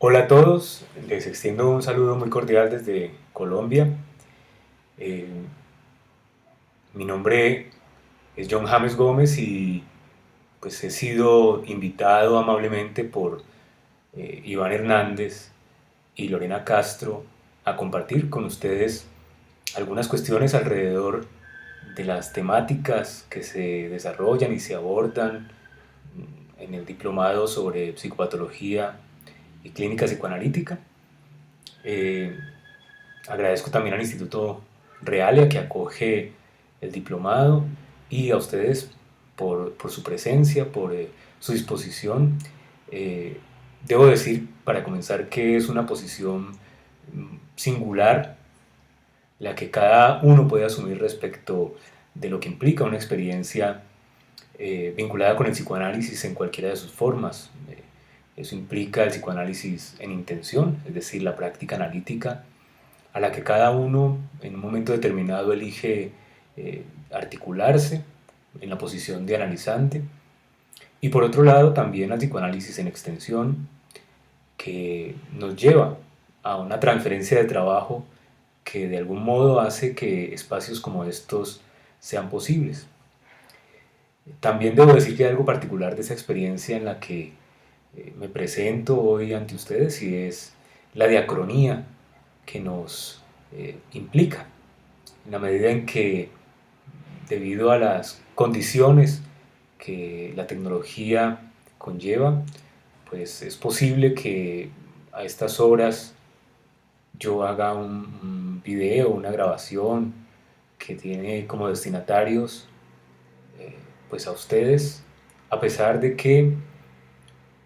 Hola a todos, les extiendo un saludo muy cordial desde Colombia. Eh, Mi nombre es John James Gómez y pues he sido invitado amablemente por Iván Hernández y Lorena Castro a compartir con ustedes algunas cuestiones alrededor de las temáticas que se desarrollan y se abordan en el diplomado sobre psicopatología y clínica psicoanalítica. Eh, Agradezco también al Instituto Realia que acoge el diplomado y a ustedes por su presencia, por su disposición. Eh, Debo decir, para comenzar, que es una posición singular la que cada uno puede asumir respecto de lo que implica una experiencia vinculada con el psicoanálisis en cualquiera de sus formas. Eso implica el psicoanálisis en intención, es decir, la práctica analítica a la que cada uno en un momento determinado elige articularse en la posición de analizante. Y por otro lado también al psicoanálisis en extensión, que nos lleva a una transferencia de trabajo que de algún modo hace que espacios como estos sean posibles. También debo decir que hay algo particular de esa experiencia en la que me presento hoy ante ustedes y es la diacronía que nos implica, en la medida en que debido a las condiciones que la tecnología conlleva, pues es posible que a estas horas yo haga un video, una grabación que tiene como destinatarios pues a ustedes, a pesar de que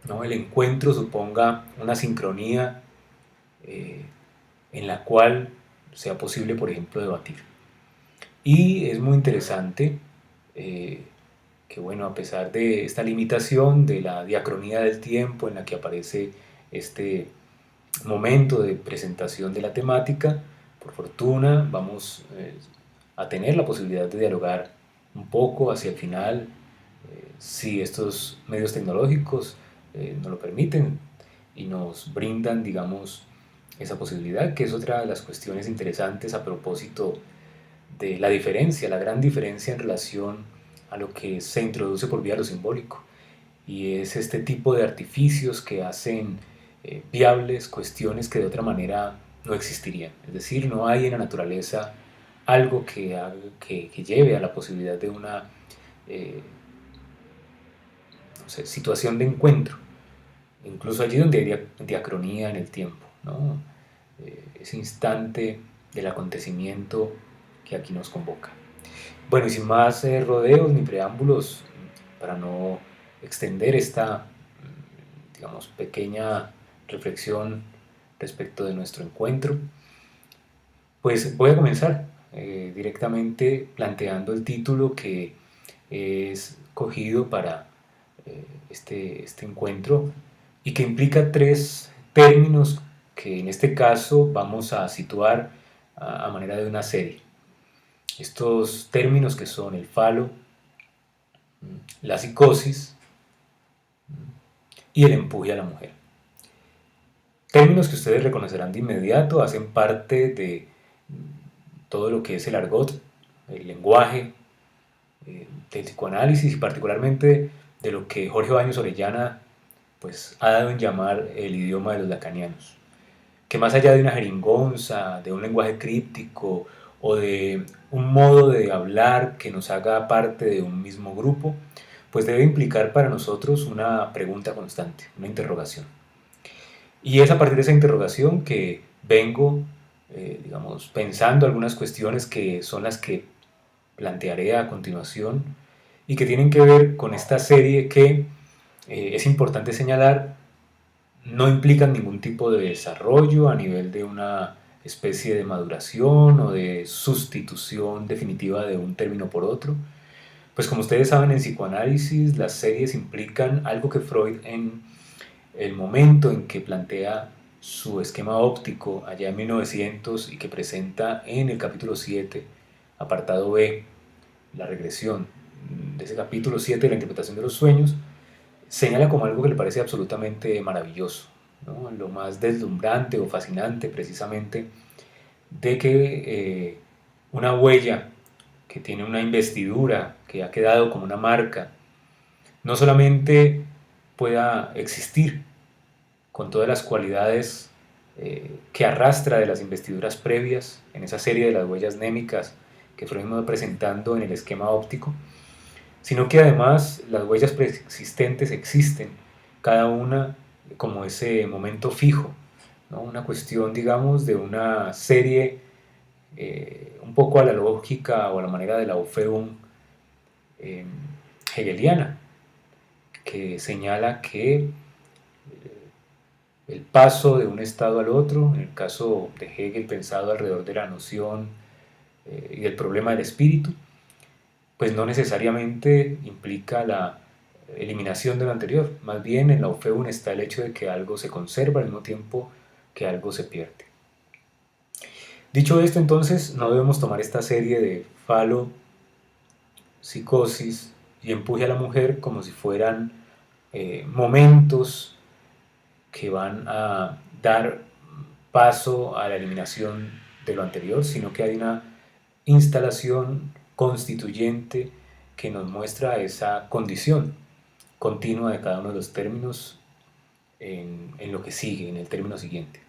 ¿no? el encuentro suponga una sincronía eh, en la cual sea posible, por ejemplo, debatir. Y es muy interesante eh, que, bueno, a pesar de esta limitación de la diacronía del tiempo en la que aparece este momento de presentación de la temática, por fortuna vamos a tener la posibilidad de dialogar un poco hacia el final, si estos medios tecnológicos nos lo permiten y nos brindan, digamos, esa posibilidad, que es otra de las cuestiones interesantes a propósito de la diferencia, la gran diferencia en relación a lo que se introduce por vía de lo simbólico. Y es este tipo de artificios que hacen viables cuestiones que de otra manera no existirían. Es decir, no hay en la naturaleza algo que lleve a la posibilidad de una eh, no sé, situación de encuentro, incluso allí donde hay diacronía en el tiempo, ¿no? Ese instante del acontecimiento que aquí nos convoca. Bueno, y sin más rodeos ni preámbulos, para no extender esta, digamos, pequeña reflexión respecto de nuestro encuentro, pues voy a comenzar directamente planteando el título que es cogido para este encuentro y que implica tres términos que en este caso vamos a situar a manera de una serie. Estos términos que son el falo, la psicosis y el empuje a la mujer. Términos que ustedes reconocerán de inmediato, hacen parte de todo lo que es el argot, el lenguaje del psicoanálisis y particularmente de lo que Jorge Baños Orellana pues, ha dado en llamar el idioma de los lacanianos, que más allá de una jeringonza, de un lenguaje críptico o de un modo de hablar que nos haga parte de un mismo grupo, pues debe implicar para nosotros una pregunta constante, una interrogación. Y es a partir de esa interrogación que vengo, digamos, pensando algunas cuestiones que son las que plantearé a continuación y que tienen que ver con esta serie que es importante señalar no implican ningún tipo de desarrollo a nivel de una especie de maduración o de sustitución definitiva de un término por otro. Pues como ustedes saben, en psicoanálisis las series implican algo que Freud en el momento en que plantea su esquema óptico allá en 1900 y que presenta en el capítulo 7, apartado B, la regresión de ese capítulo 7 de la interpretación de los sueños, señala como algo que le parece absolutamente maravilloso. ¿no? Lo más deslumbrante o fascinante precisamente de que una huella que tiene una investidura, que ha quedado como una marca, no solamente pueda existir con todas las cualidades que arrastra de las investiduras previas en esa serie de las huellas némicas que fuimos presentando en el esquema óptico, sino que además las huellas preexistentes existen, cada una como ese momento fijo, ¿no? Una cuestión, digamos, de una serie un poco a la lógica o a la manera de la Orfeum eh, hegeliana, que señala que el paso de un estado al otro, en el caso de Hegel pensado alrededor de la noción y del problema del espíritu, pues no necesariamente implica la eliminación de lo anterior, más bien en la Orfeum está el hecho de que algo se conserva al mismo tiempo que algo se pierde. Dicho esto, entonces, no debemos tomar esta serie de falo, psicosis y empuje a la mujer como si fueran momentos que van a dar paso a la eliminación de lo anterior, sino que hay una instalación constituyente que nos muestra esa condición continua de cada uno de los términos en lo que sigue, en el término siguiente.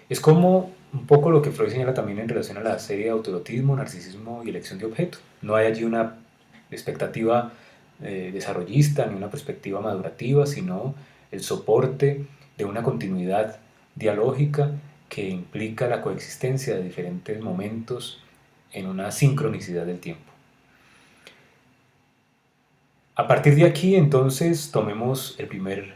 Es como un poco lo que Freud señala también en relación a la serie de autoerotismo, narcisismo y elección de objeto. No hay allí una expectativa desarrollista ni una perspectiva madurativa, sino el soporte de una continuidad dialógica que implica la coexistencia de diferentes momentos en una sincronicidad del tiempo. A partir de aquí, entonces, tomemos el primer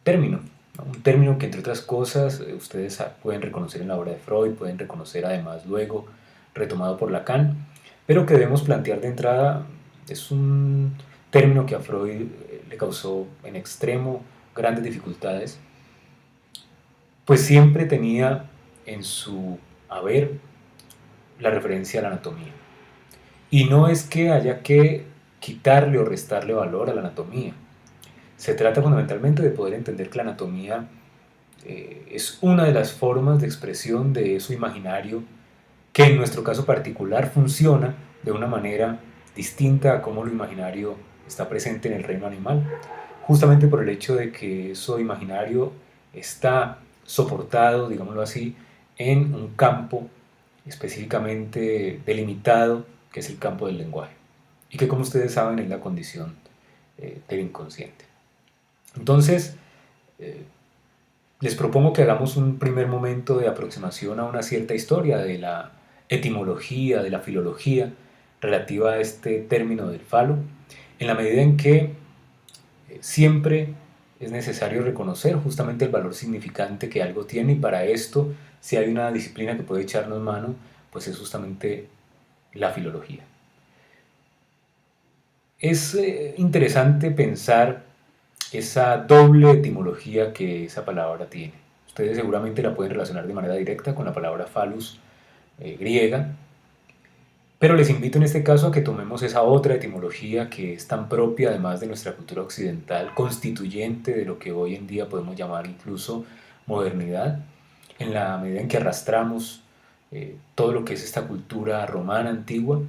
término, ¿no? Un término que, entre otras cosas, ustedes pueden reconocer en la obra de Freud, pueden reconocer además luego retomado por Lacan, pero que debemos plantear de entrada. Es un término que a Freud le causó en extremo grandes dificultades, pues siempre tenía en su haber la referencia a la anatomía. Y no es que haya que quitarle o restarle valor a la anatomía. Se trata fundamentalmente de poder entender que la anatomía es una de las formas de expresión de eso imaginario que en nuestro caso particular funciona de una manera distinta a cómo lo imaginario está presente en el reino animal, justamente por el hecho de que eso imaginario está soportado, digámoslo así, en un campo específicamente delimitado, que es el campo del lenguaje, y que como ustedes saben es la condición del inconsciente. Entonces, eh, les propongo que hagamos un primer momento de aproximación a una cierta historia de la etimología, de la filología relativa a este término del falo, en la medida en que siempre es necesario reconocer justamente el valor significante que algo tiene, y para esto, si hay una disciplina que puede echarnos mano, pues es justamente la filología. Es interesante pensar esa doble etimología que esa palabra tiene. Ustedes seguramente la pueden relacionar de manera directa con la palabra phallus griega, pero les invito en este caso a que tomemos esa otra etimología que es tan propia además de nuestra cultura occidental, constituyente de lo que hoy en día podemos llamar incluso modernidad, en la medida en que arrastramos todo lo que es esta cultura romana antigua.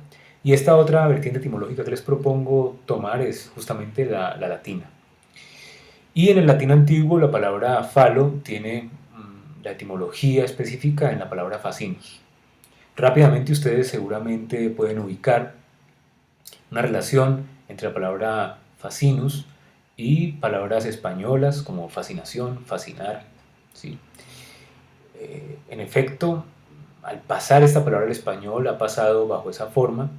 Y esta otra vertiente etimológica que les propongo tomar es justamente la latina. Y en el latín antiguo la palabra falo tiene la etimología específica en la palabra facinus. Rápidamente ustedes seguramente pueden ubicar una relación entre la palabra facinus y palabras españolas como fascinación, fascinar, ¿sí? En efecto, al pasar esta palabra al español ha pasado bajo esa forma,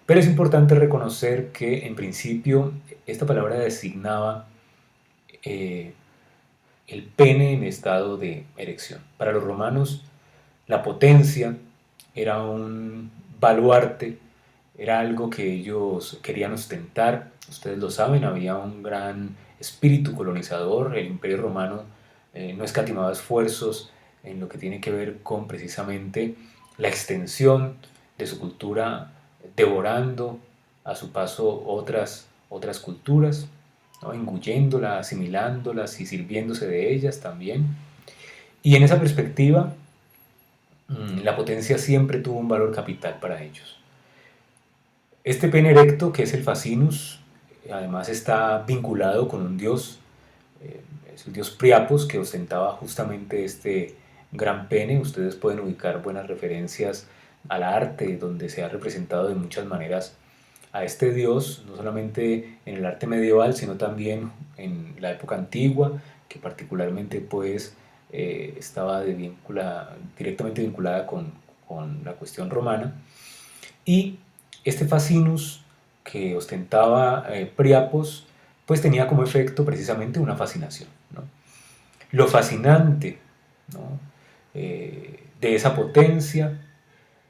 pero es importante reconocer que en principio esta palabra designaba eh, el pene en estado de erección. Para los romanos la potencia era un baluarte, era algo que ellos querían ostentar. Ustedes lo saben, había un gran espíritu colonizador, el Imperio Romano no escatimaba esfuerzos en lo que tiene que ver con precisamente la extensión de su cultura, devorando a su paso otras culturas. ¿no? Engulléndolas, asimilándolas y sirviéndose de ellas también. Y en esa perspectiva, la potencia siempre tuvo un valor capital para ellos. Este pene erecto, que es el Facinus, además está vinculado con un dios, eh, es el dios Priapos, que ostentaba justamente este gran pene. Ustedes pueden ubicar buenas referencias al arte, donde se ha representado de muchas maneras a este dios, no solamente en el arte medieval, sino también en la época antigua, que particularmente pues estaba directamente vinculada con la cuestión romana. Y este Facinus que ostentaba Priapos, pues tenía como efecto precisamente una fascinación, ¿no? Lo fascinante, ¿no? De esa potencia,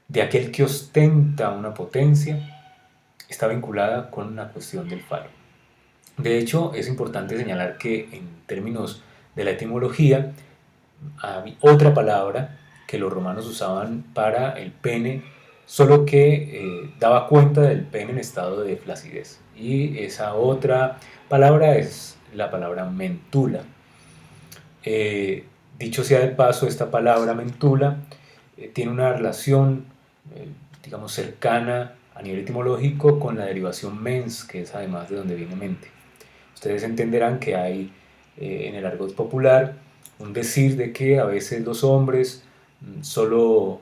de aquel que ostenta una potencia, está vinculada con una cuestión del falo. De hecho, es importante señalar que en términos de la etimología, hay otra palabra que los romanos usaban para el pene, solo que daba cuenta del pene en estado de flacidez. Y esa otra palabra es la palabra mentula. Eh, Dicho sea de paso, esta palabra mentula tiene una relación, eh, digamos, cercana a nivel etimológico con la derivación mens, que es además de donde viene mente. Ustedes entenderán que hay en el argot popular un decir de que a veces los hombres solo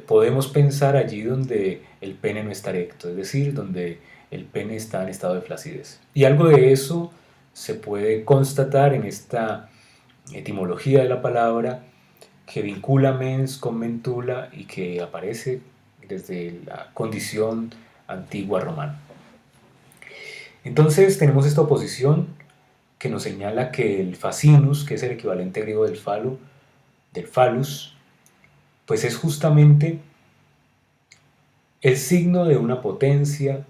podemos pensar allí donde el pene no está erecto, es decir, donde el pene está en estado de flacidez. Y algo de eso se puede constatar en esta etimología de la palabra que vincula mens con mentula y que aparece desde la condición antigua romana. Entonces tenemos esta oposición que nos señala que el facinus, que es el equivalente griego del falo, del phallus, pues es justamente el signo de una potencia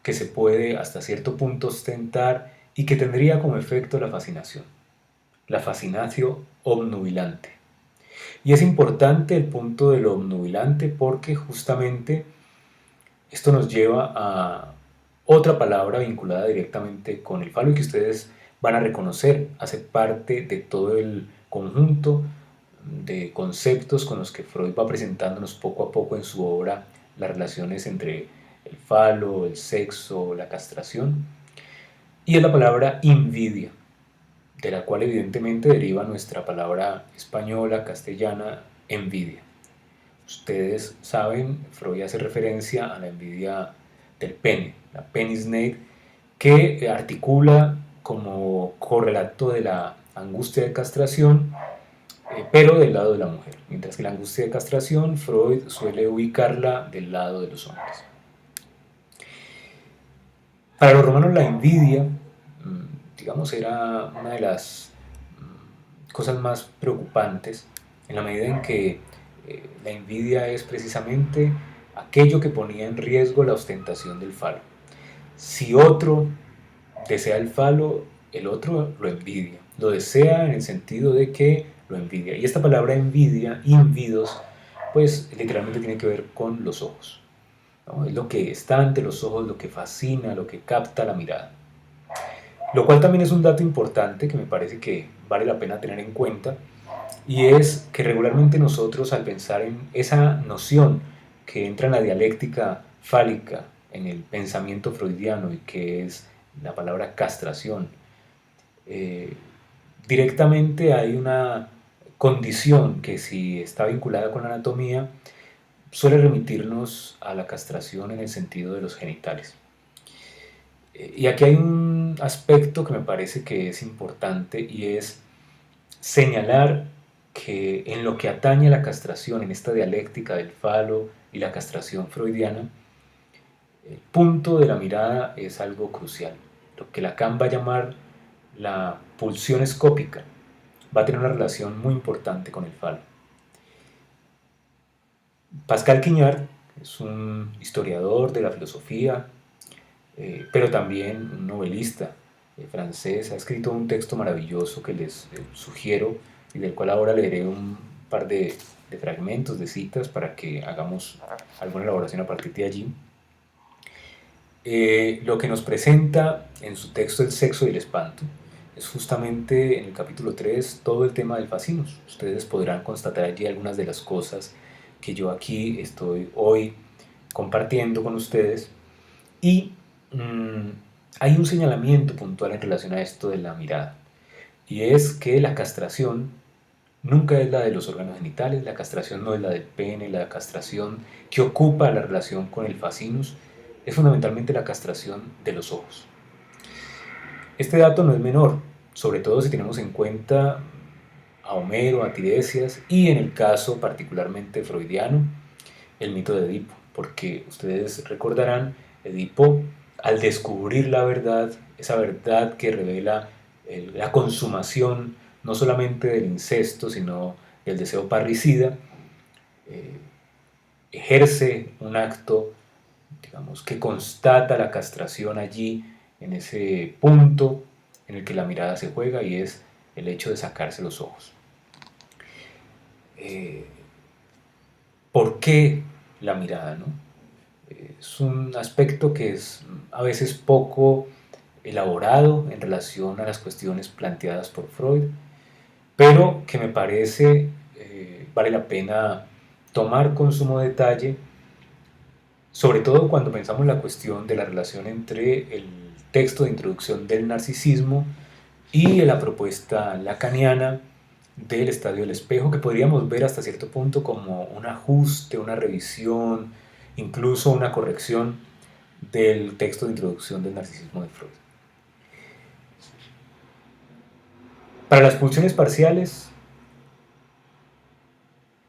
que se puede hasta cierto punto ostentar y que tendría como efecto la fascinación, la fascinatio obnubilante. Y es importante el punto de lo obnubilante porque justamente esto nos lleva a otra palabra vinculada directamente con el falo y que ustedes van a reconocer, hace parte de todo el conjunto de conceptos con los que Freud va presentándonos poco a poco en su obra las relaciones entre el falo, el sexo, la castración, y es la palabra invidia, de la cual evidentemente deriva nuestra palabra española, castellana, envidia. Ustedes saben, Freud hace referencia a la envidia del pene, la penisneid, que articula como correlato de la angustia de castración, pero del lado de la mujer, mientras que la angustia de castración Freud suele ubicarla del lado de los hombres. Para los romanos la envidia, digamos, era una de las cosas más preocupantes en la medida en que la envidia es precisamente aquello que ponía en riesgo la ostentación del falo. Si otro desea el falo, el otro lo envidia. Lo desea en el sentido de que lo envidia. Y esta palabra envidia, invidos, pues literalmente tiene que ver con los ojos, ¿no? Es lo que está ante los ojos, lo que fascina, lo que capta la mirada. Lo cual también es un dato importante que me parece que vale la pena tener en cuenta, y es que regularmente nosotros al pensar en esa noción que entra en la dialéctica fálica, en el pensamiento freudiano y que es la palabra castración, eh, directamente hay una condición que si está vinculada con la anatomía suele remitirnos a la castración en el sentido de los genitales. Y aquí hay un aspecto que me parece que es importante y es señalar que en lo que atañe a la castración, en esta dialéctica del falo y la castración freudiana, el punto de la mirada es algo crucial. Lo que Lacan va a llamar la pulsión escópica va a tener una relación muy importante con el falo. Pascal Quignard es un historiador de la filosofía, pero también un novelista francés. Ha escrito un texto maravilloso que les sugiero y del cual ahora leeré un par de fragmentos, de citas, para que hagamos alguna elaboración a partir de allí. Lo que nos presenta en su texto El sexo y el espanto es justamente en el capítulo 3 todo el tema del fascinus. Ustedes podrán constatar allí algunas de las cosas que yo aquí estoy hoy compartiendo con ustedes. Y mmm, hay un señalamiento puntual en relación a esto de la mirada. Y es que la castración nunca es la de los órganos genitales, la castración no es la del pene, la castración que ocupa la relación con el fascinus es fundamentalmente la castración de los ojos. Este dato no es menor, sobre todo si tenemos en cuenta a Homero, a Tiresias y en el caso particularmente freudiano, el mito de Edipo, porque ustedes recordarán, Edipo al descubrir la verdad, esa verdad que revela la consumación no solamente del incesto, sino del deseo parricida, eh, ejerce un acto, digamos, que constata la castración allí, en ese punto en el que la mirada se juega y es el hecho de sacarse los ojos. Eh, ¿Por qué la mirada, no? Es un aspecto que es a veces poco elaborado en relación a las cuestiones planteadas por Freud, pero que me parece vale la pena tomar con sumo detalle, sobre todo cuando pensamos la cuestión de la relación entre el texto de introducción del narcisismo y la propuesta lacaniana del estadio del espejo, que podríamos ver hasta cierto punto como un ajuste, una revisión, incluso una corrección del texto de introducción del narcisismo de Freud. Para las pulsiones parciales,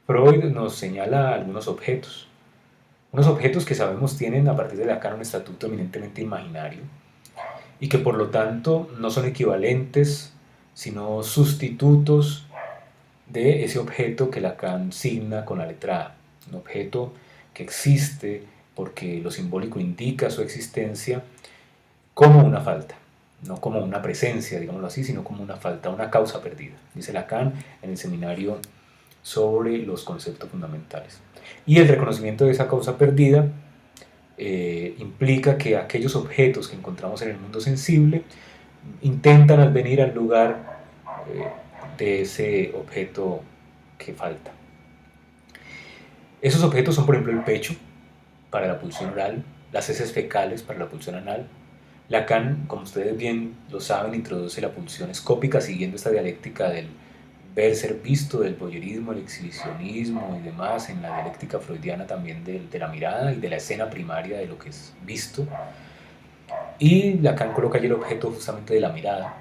Freud nos señala algunos objetos. Unos objetos que sabemos tienen a partir de Lacan un estatuto eminentemente imaginario y que por lo tanto no son equivalentes, sino sustitutos de ese objeto que Lacan signa con la letra A. Un objeto que existe porque lo simbólico indica su existencia como una falta, no como una presencia, digámoslo así, sino como una falta, una causa perdida, dice Lacan en el seminario sobre los conceptos fundamentales. Y el reconocimiento de esa causa perdida implica que aquellos objetos que encontramos en el mundo sensible intentan advenir al lugar de ese objeto que falta. Esos objetos son, por ejemplo, el pecho para la pulsión oral, las heces fecales para la pulsión anal. Lacan, como ustedes bien lo saben, introduce la pulsión escópica siguiendo esta dialéctica del ver ser visto, del voyerismo, el exhibicionismo y demás, en la dialéctica freudiana también de la mirada y de la escena primaria de lo que es visto. Y Lacan coloca allí el objeto justamente de la mirada.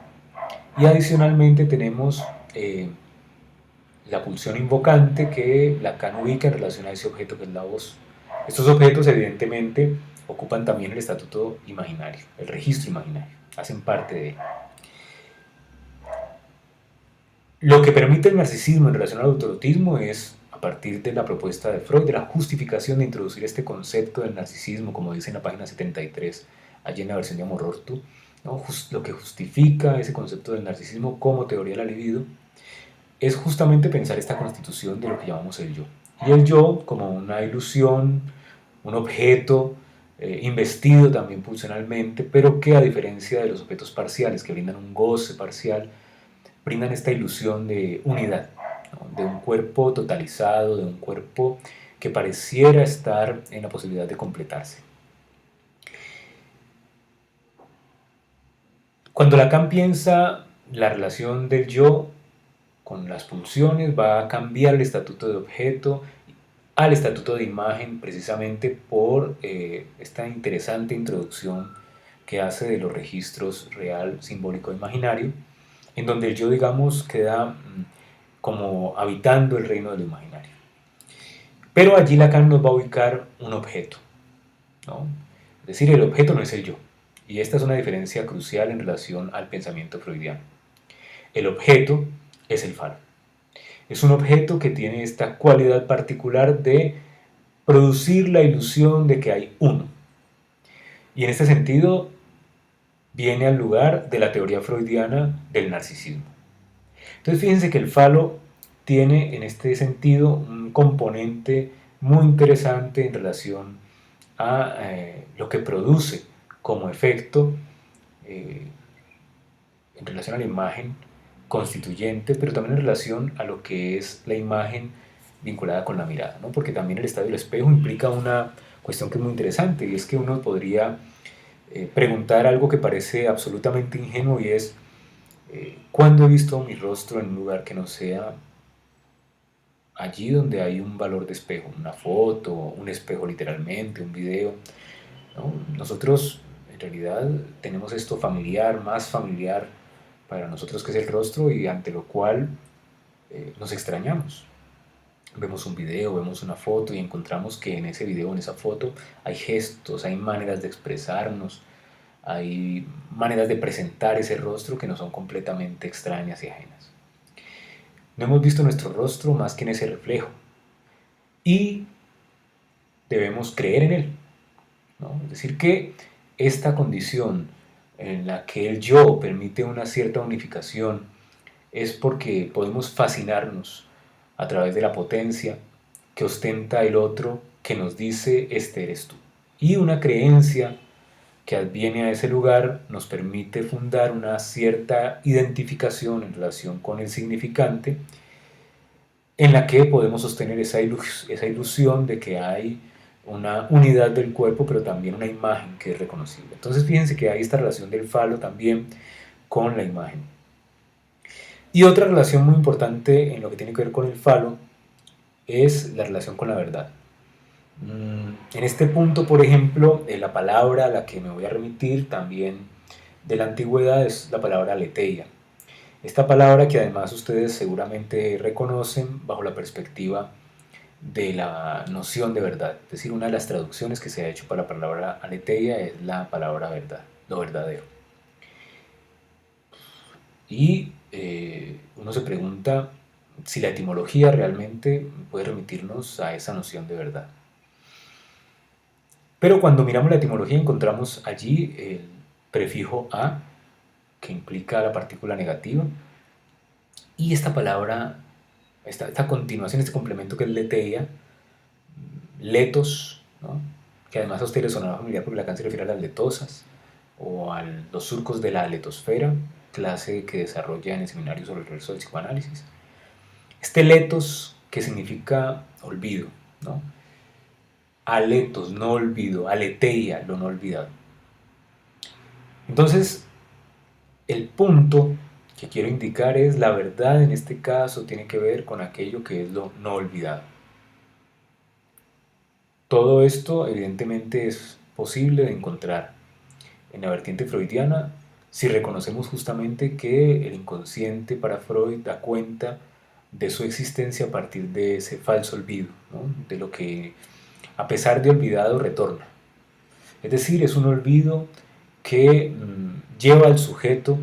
Y adicionalmente tenemos la pulsión invocante que Lacan ubica en relación a ese objeto que es la voz. Estos objetos evidentemente ocupan también el estatuto imaginario, el registro imaginario, hacen parte de él. Lo que permite el narcisismo en relación al autoerotismo es, a partir de la propuesta de Freud, de la justificación de introducir este concepto del narcisismo, como dice en la página 73, allí en la versión de Amor Ortu, ¿no? Lo que justifica ese concepto del narcisismo como teoría de la libido es justamente pensar esta constitución de lo que llamamos el yo. Y el yo como una ilusión, un objeto investido también pulsionalmente, pero que a diferencia de los objetos parciales que brindan un goce parcial, brindan esta ilusión de unidad, ¿no? De un cuerpo totalizado, de un cuerpo que pareciera estar en la posibilidad de completarse. Cuando Lacan piensa la relación del yo con las pulsiones, va a cambiar el estatuto de objeto al estatuto de imagen precisamente por esta interesante introducción que hace de los registros real, simbólico e imaginario, en donde el yo, digamos, queda como habitando el reino de lo imaginario. Pero allí Lacan nos va a ubicar un objeto, ¿no? Es decir, el objeto no es el yo. Y esta es una diferencia crucial en relación al pensamiento freudiano. El objeto es el falo. Es un objeto que tiene esta cualidad particular de producir la ilusión de que hay uno. Y en este sentido viene al lugar de la teoría freudiana del narcisismo. Entonces fíjense que el falo tiene en este sentido un componente muy interesante en relación a lo que produce como efecto en relación a la imagen constituyente, pero también en relación a lo que es la imagen vinculada con la mirada, ¿no? Porque también el estado del espejo implica una cuestión que es muy interesante, y es que uno podría preguntar algo que parece absolutamente ingenuo, y es, ¿cuándo he visto mi rostro en un lugar que no sea allí donde hay un valor de espejo? Una foto, un espejo literalmente, un video, ¿no? Nosotros en realidad tenemos esto familiar, más familiar para nosotros que es el rostro, y ante lo cual nos extrañamos. Vemos un video, vemos una foto y encontramos que en ese video, en esa foto, hay gestos, hay maneras de expresarnos, hay maneras de presentar ese rostro que nos son completamente extrañas y ajenas. No hemos visto nuestro rostro más que en ese reflejo, y debemos creer en él, ¿no? Es decir, que esta condición en la que el yo permite una cierta unificación es porque podemos fascinarnos a través de la potencia que ostenta el otro, que nos dice: este eres tú. Y una creencia que adviene a ese lugar nos permite fundar una cierta identificación en relación con el significante, en la que podemos sostener esa ilusión de que hay una unidad del cuerpo, pero también una imagen que es reconocible. Entonces fíjense que hay esta relación del falo también con la imagen. Y otra relación muy importante en lo que tiene que ver con el falo es la relación con la verdad. En este punto, por ejemplo, la palabra a la que me voy a remitir también de la antigüedad es la palabra aletheia. Esta palabra, que además ustedes seguramente reconocen bajo la perspectiva de la noción de verdad. Es decir, una de las traducciones que se ha hecho para la palabra aletheia es la palabra verdad, lo verdadero. Y uno se pregunta si la etimología realmente puede remitirnos a esa noción de verdad. Pero cuando miramos la etimología encontramos allí el prefijo a, que implica la partícula negativa, y esta palabra, esta continuación, este complemento que es leteia, letos, ¿no? Que además a ustedes les sonará familiar porque Lacan se refiere a las letosas o a los surcos de la letosfera, clase que desarrolla en el seminario sobre el proceso del psicoanálisis. Este letos, que significa olvido, ¿no? Aletos, no olvido, aletheia, lo no olvidado. Entonces, el punto que quiero indicar es: la verdad en este caso tiene que ver con aquello que es lo no olvidado. Todo esto evidentemente es posible de encontrar en la vertiente freudiana si reconocemos justamente que el inconsciente para Freud da cuenta de su existencia a partir de ese falso olvido, ¿no? De lo que, a pesar de olvidado, retorna. Es decir, es un olvido que lleva al sujeto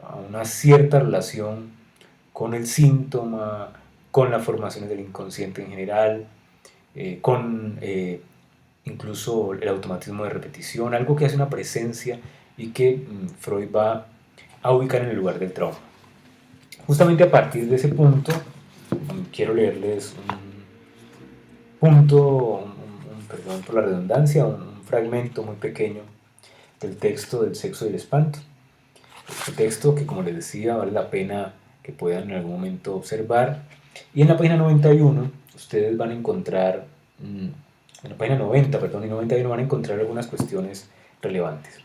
a una cierta relación con el síntoma, con las formaciones del inconsciente en general, con incluso el automatismo de repetición, algo que hace una presencia y que Freud va a ubicar en el lugar del trauma. Justamente a partir de ese punto, quiero leerles un punto, perdón por la redundancia, un fragmento muy pequeño del texto del Sexo y el Espanto. Este texto que, como les decía, vale la pena que puedan en algún momento observar. Y en la página 91 ustedes van a encontrar, en la página 90, perdón, y 91 van a encontrar algunas cuestiones relevantes.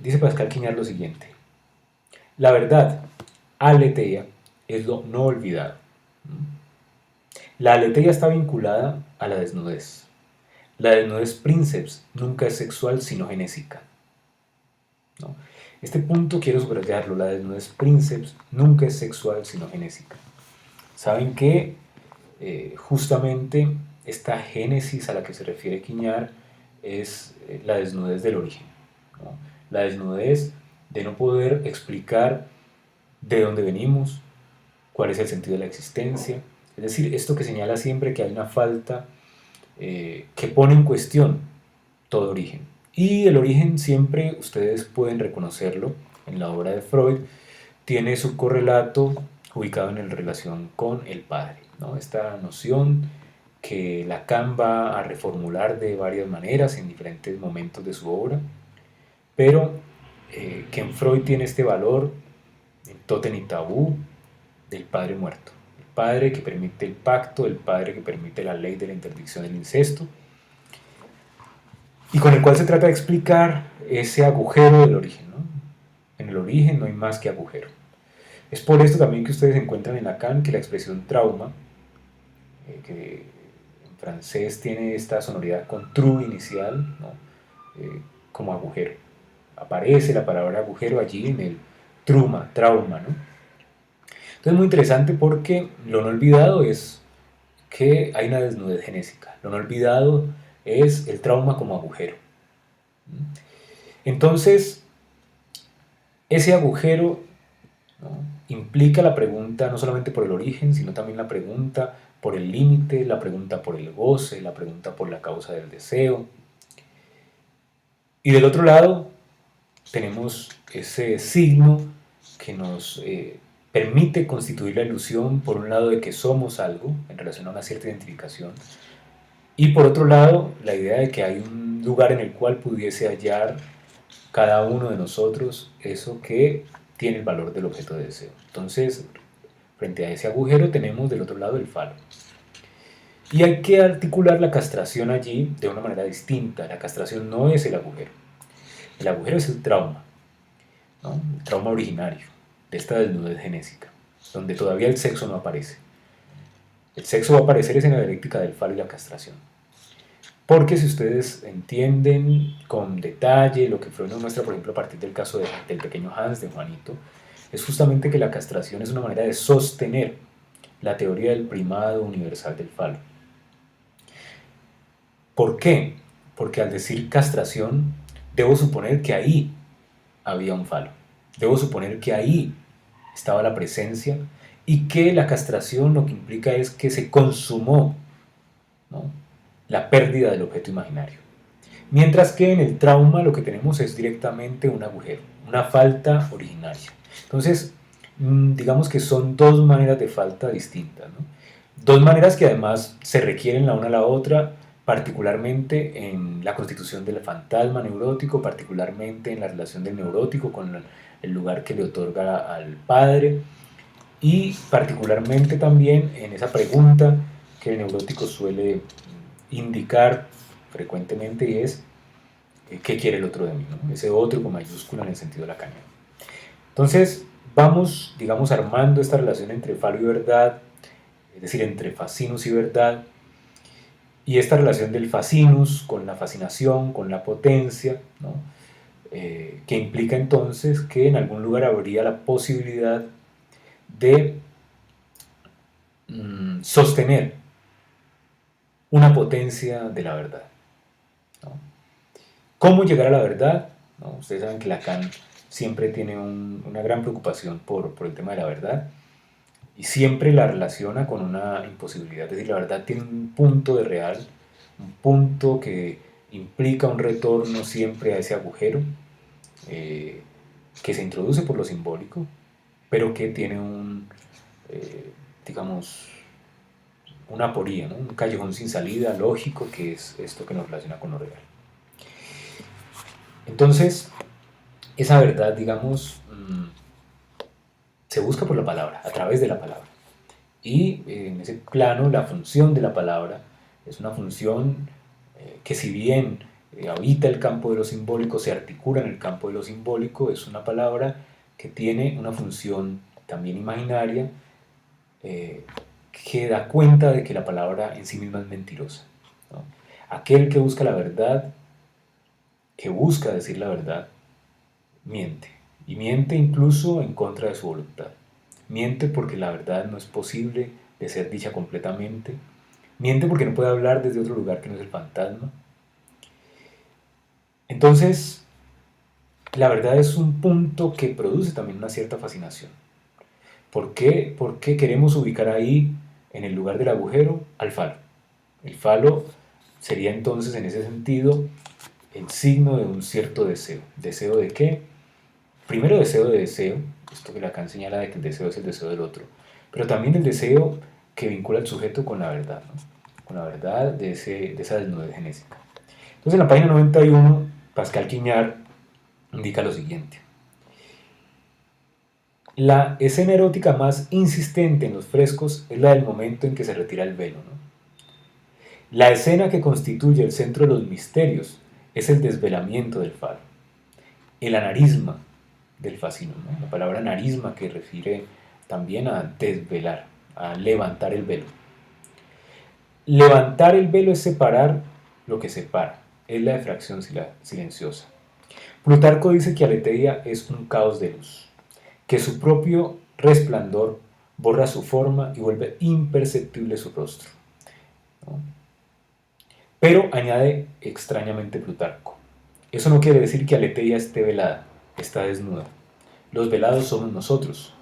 Dice Pascal Quiñar lo siguiente: la verdad, aletheia, es lo no olvidado. La aletheia está vinculada a la desnudez. La desnudez princeps nunca es sexual sino genésica, ¿no? Este punto quiero subrayarlo: la desnudez princeps nunca es sexual sino genésica. Saben que justamente esta génesis a la que se refiere Quiñar es la desnudez del origen, ¿no? La desnudez de no poder explicar de dónde venimos, cuál es el sentido de la existencia. Es decir, esto que señala siempre que hay una falta que pone en cuestión todo origen. Y el origen siempre, ustedes pueden reconocerlo en la obra de Freud, tiene su correlato ubicado en la relación con el padre, ¿no? Esta noción que Lacan va a reformular de varias maneras en diferentes momentos de su obra, pero que en Freud tiene este valor, en Totem y Tabú, del padre muerto. El padre que permite el pacto, el padre que permite la ley de la interdicción del incesto, y con el cual se trata de explicar ese agujero del origen, ¿no? En el origen no hay más que agujero. Es por esto también que ustedes encuentran en Lacan que la expresión trauma, que en francés tiene esta sonoridad con true inicial, ¿no? Como agujero. Aparece la palabra agujero allí en el trauma, ¿no? Entonces es muy interesante porque lo no olvidado es que hay una desnudez genésica. Lo no olvidado es el trauma como agujero. Entonces, ese agujero, ¿no?, implica la pregunta no solamente por el origen, sino también la pregunta por el límite, la pregunta por el goce, la pregunta por la causa del deseo. Y del otro lado, tenemos ese signo que nos permite constituir la ilusión, por un lado, de que somos algo en relación a una cierta identificación, y por otro lado, la idea de que hay un lugar en el cual pudiese hallar cada uno de nosotros eso que tiene el valor del objeto de deseo. Entonces, frente a ese agujero tenemos del otro lado el falo. Y hay que articular la castración allí de una manera distinta. La castración no es el agujero. El agujero es el trauma, ¿no? El trauma originario de esta desnudez genésica, donde todavía el sexo no aparece. El sexo va a aparecer es en la dialéctica del falo y la castración. Porque si ustedes entienden con detalle lo que Freud nos muestra, por ejemplo, a partir del caso del pequeño Hans, de Juanito, es justamente que la castración es una manera de sostener la teoría del primado universal del falo. ¿Por qué? Porque al decir castración, debo suponer que ahí había un falo. Debo suponer que ahí estaba la presencia y que la castración lo que implica es que se consumó, ¿no?, la pérdida del objeto imaginario. Mientras que en el trauma lo que tenemos es directamente un agujero, una falta originaria. Entonces, digamos que son dos maneras de falta distintas, ¿no? Dos maneras que además se requieren la una a la otra, particularmente en la constitución del fantasma neurótico, particularmente en la relación del neurótico con el lugar que le otorga al padre, y particularmente también en esa pregunta que el neurótico suele indicar frecuentemente, y es ¿qué quiere el otro de mí?, ¿no? Ese otro con mayúscula en el sentido lacaniano. Entonces vamos, digamos, armando esta relación entre falo y verdad, es decir, entre fascinus y verdad, y esta relación del fascinus con la fascinación, con la potencia, ¿no?, que implica entonces que en algún lugar habría la posibilidad de sostener una potencia de la verdad, ¿no? ¿Cómo llegar a la verdad? ¿No? Ustedes saben que Lacan siempre tiene una gran preocupación por el tema de la verdad y siempre la relaciona con una imposibilidad. Es decir, la verdad tiene un punto de real, un punto que implica un retorno siempre a ese agujero que se introduce por lo simbólico, pero que tiene digamos, una aporía, ¿no?, un callejón sin salida lógico, que es esto que nos relaciona con lo real. Entonces, esa verdad, digamos, se busca por la palabra, a través de la palabra. Y en ese plano, la función de la palabra es una función que, si bien habita el campo de lo simbólico, se articula en el campo de lo simbólico, es una palabra que tiene una función también imaginaria, que da cuenta de que la palabra en sí misma es mentirosa, ¿no? Aquel que busca la verdad, que busca decir la verdad, miente. Y miente incluso en contra de su voluntad. Miente porque la verdad no es posible de ser dicha completamente. Miente porque no puede hablar desde otro lugar que no es el fantasma. Entonces, la verdad es un punto que produce también una cierta fascinación. ¿Por qué? Porque queremos ubicar ahí, en el lugar del agujero, al falo. El falo sería entonces, en ese sentido, el signo de un cierto deseo. ¿Deseo de qué? Primero, deseo de deseo, esto que Lacan señala de que el deseo es el deseo del otro, pero también el deseo que vincula al sujeto con la verdad, ¿no? con la verdad de esa desnudez genésica. Entonces en la página 91, Pascal Quignard indica lo siguiente. La escena erótica más insistente en los frescos es la del momento en que se retira el velo, ¿no? La escena que constituye el centro de los misterios es el desvelamiento del falo, el anarisma del fascino, ¿no? La palabra anarisma que refiere también a desvelar, a levantar el velo. Levantar el velo es separar lo que separa, es la efracción silenciosa. Plutarco dice que Aletheia es un caos de luz, que su propio resplandor borra su forma y vuelve imperceptible su rostro, ¿no? Pero añade extrañamente Plutarco, eso no quiere decir que Aletheia esté velada, está desnuda. Los velados somos nosotros,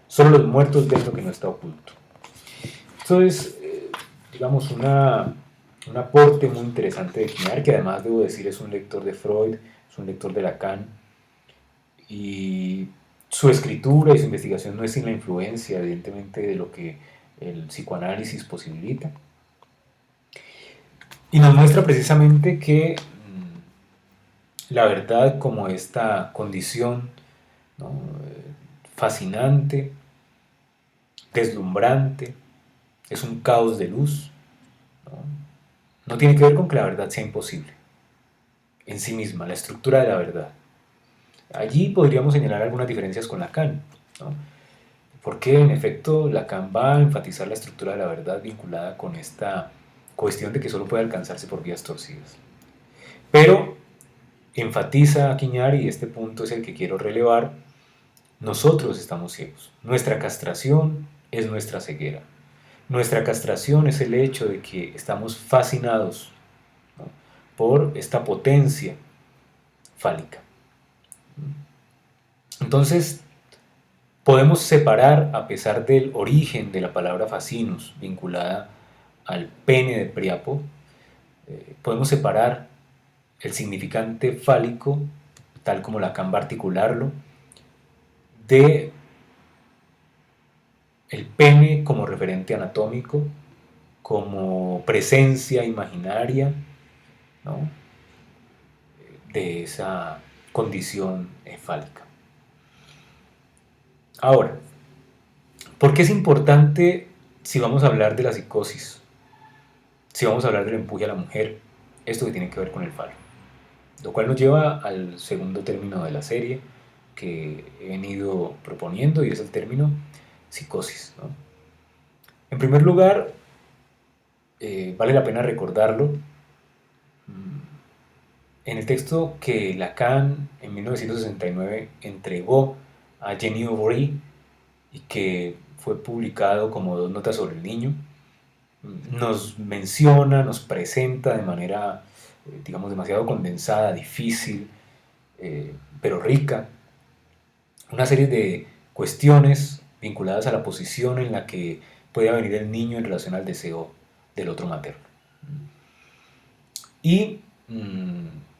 solo los muertos ven lo que no está oculto. Esto es, digamos, un aporte muy interesante de Quignard, que además debo decir es un lector de Freud, es un lector de Lacan, y su escritura y su investigación no es sin la influencia, evidentemente, de lo que el psicoanálisis posibilita. Y nos muestra precisamente que la verdad como esta condición, ¿no?, fascinante, deslumbrante, es un caos de luz, ¿no? No tiene que ver con que la verdad sea imposible en sí misma, la estructura de la verdad. Allí podríamos señalar algunas diferencias con Lacan, ¿no? Porque en efecto Lacan va a enfatizar la estructura de la verdad vinculada con esta cuestión de que solo puede alcanzarse por vías torcidas. Pero enfatiza a Quignard, y este punto es el que quiero relevar, nosotros estamos ciegos. Nuestra castración es nuestra ceguera. Nuestra castración es el hecho de que estamos fascinados, ¿no?, por esta potencia fálica. Entonces, podemos separar, a pesar del origen de la palabra fascinus, vinculada al pene de Priapo, podemos separar el significante fálico, tal como Lacan va a articularlo, de el pene como referente anatómico, como presencia imaginaria, ¿no?, de esa condición fálica. Ahora, ¿por qué es importante, si vamos a hablar de la psicosis, si vamos a hablar del empuje a la mujer, esto que tiene que ver con el falo? Lo cual nos lleva al segundo término de la serie que he venido proponiendo, y es el término psicosis, ¿no? En primer lugar, vale la pena recordarlo, en el texto que Lacan en 1969 entregó a Jenny Aubry y que fue publicado como Dos notas sobre el niño, nos menciona, nos presenta de manera, digamos, demasiado condensada, difícil, pero rica, una serie de cuestiones vinculadas a la posición en la que puede venir el niño en relación al deseo del otro materno. Y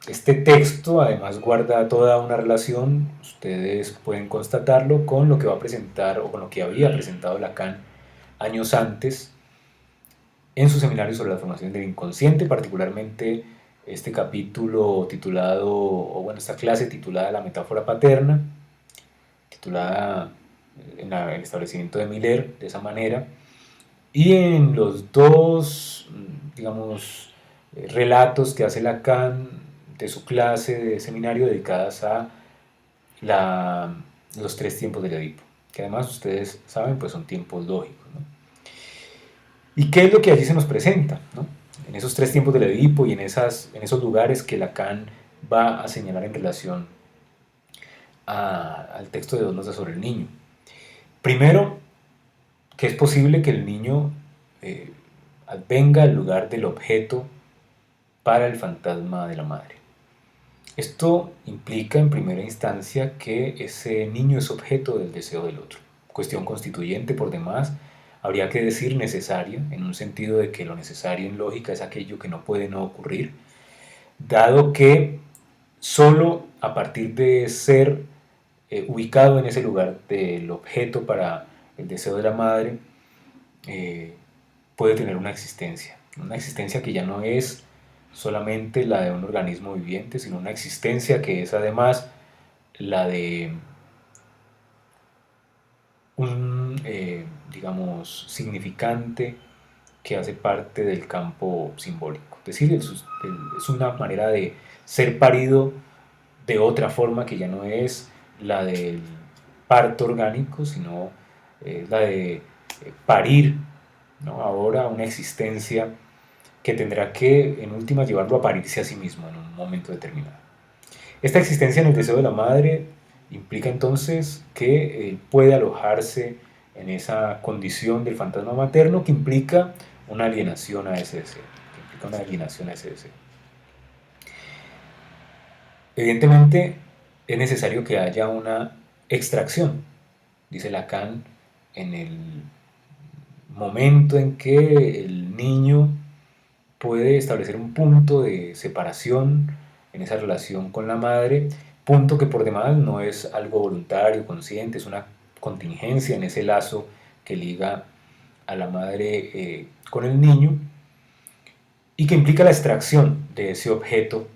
este texto además guarda toda una relación, ustedes pueden constatarlo, con lo que va a presentar o con lo que había presentado Lacan años antes en su seminario sobre la formación del inconsciente, particularmente este capítulo titulado, o bueno, esta clase titulada La metáfora paterna, titulada en el establecimiento de Miller de esa manera, y en los dos, digamos, relatos que hace Lacan de su clase de seminario dedicadas a los tres tiempos del Edipo, que además ustedes saben, pues son tiempos lógicos, ¿no? ¿Y qué es lo que allí se nos presenta, ¿no?, en esos tres tiempos del Edipo y en esos lugares que Lacan va a señalar en relación al texto de Dos notas sobre el niño? Primero, que es posible que el niño advenga al lugar del objeto para el fantasma de la madre. Esto implica en primera instancia que ese niño es objeto del deseo del otro, cuestión constituyente por demás, habría que decir necesaria, en un sentido de que lo necesario en lógica es aquello que no puede no ocurrir, dado que solo a partir de ser ubicado en ese lugar del objeto para el deseo de la madre, puede tener una existencia. una existencia que ya no es solamente la de un organismo viviente, sino una existencia que es además la de un, digamos, significante que hace parte del campo simbólico. Es decir, es una manera de ser parido de otra forma que ya no es la del parto orgánico, sino la de parir, ¿no? Ahora una existencia que tendrá que en última llevarlo a parirse a sí mismo en un momento determinado. Esta existencia en el deseo de la madre implica entonces que puede alojarse en esa condición del fantasma materno que implica una alienación a ese deseo, que implica una alienación a ese deseo. Evidentemente es necesario que haya una extracción, dice Lacan, en el momento en que el niño puede establecer un punto de separación en esa relación con la madre, punto que por demás no es algo voluntario, consciente, es una contingencia en ese lazo que liga a la madre con el niño y que implica la extracción de ese objeto,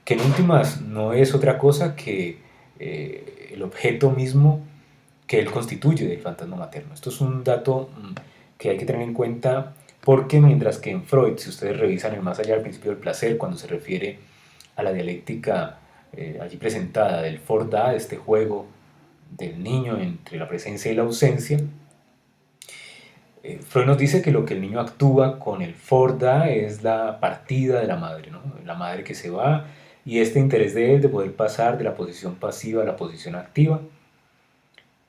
que en últimas no es otra cosa que el objeto mismo que él constituye del fantasma materno. Esto es un dato que hay que tener en cuenta porque mientras que en Freud, si ustedes revisan el más allá del principio del placer, cuando se refiere a la dialéctica allí presentada del Ford-Da, este juego del niño entre la presencia y la ausencia, Freud nos dice que lo que el niño actúa con el Ford-Da es la partida de la madre, ¿no? La madre que se va y este interés de él de poder pasar de la posición pasiva a la posición activa,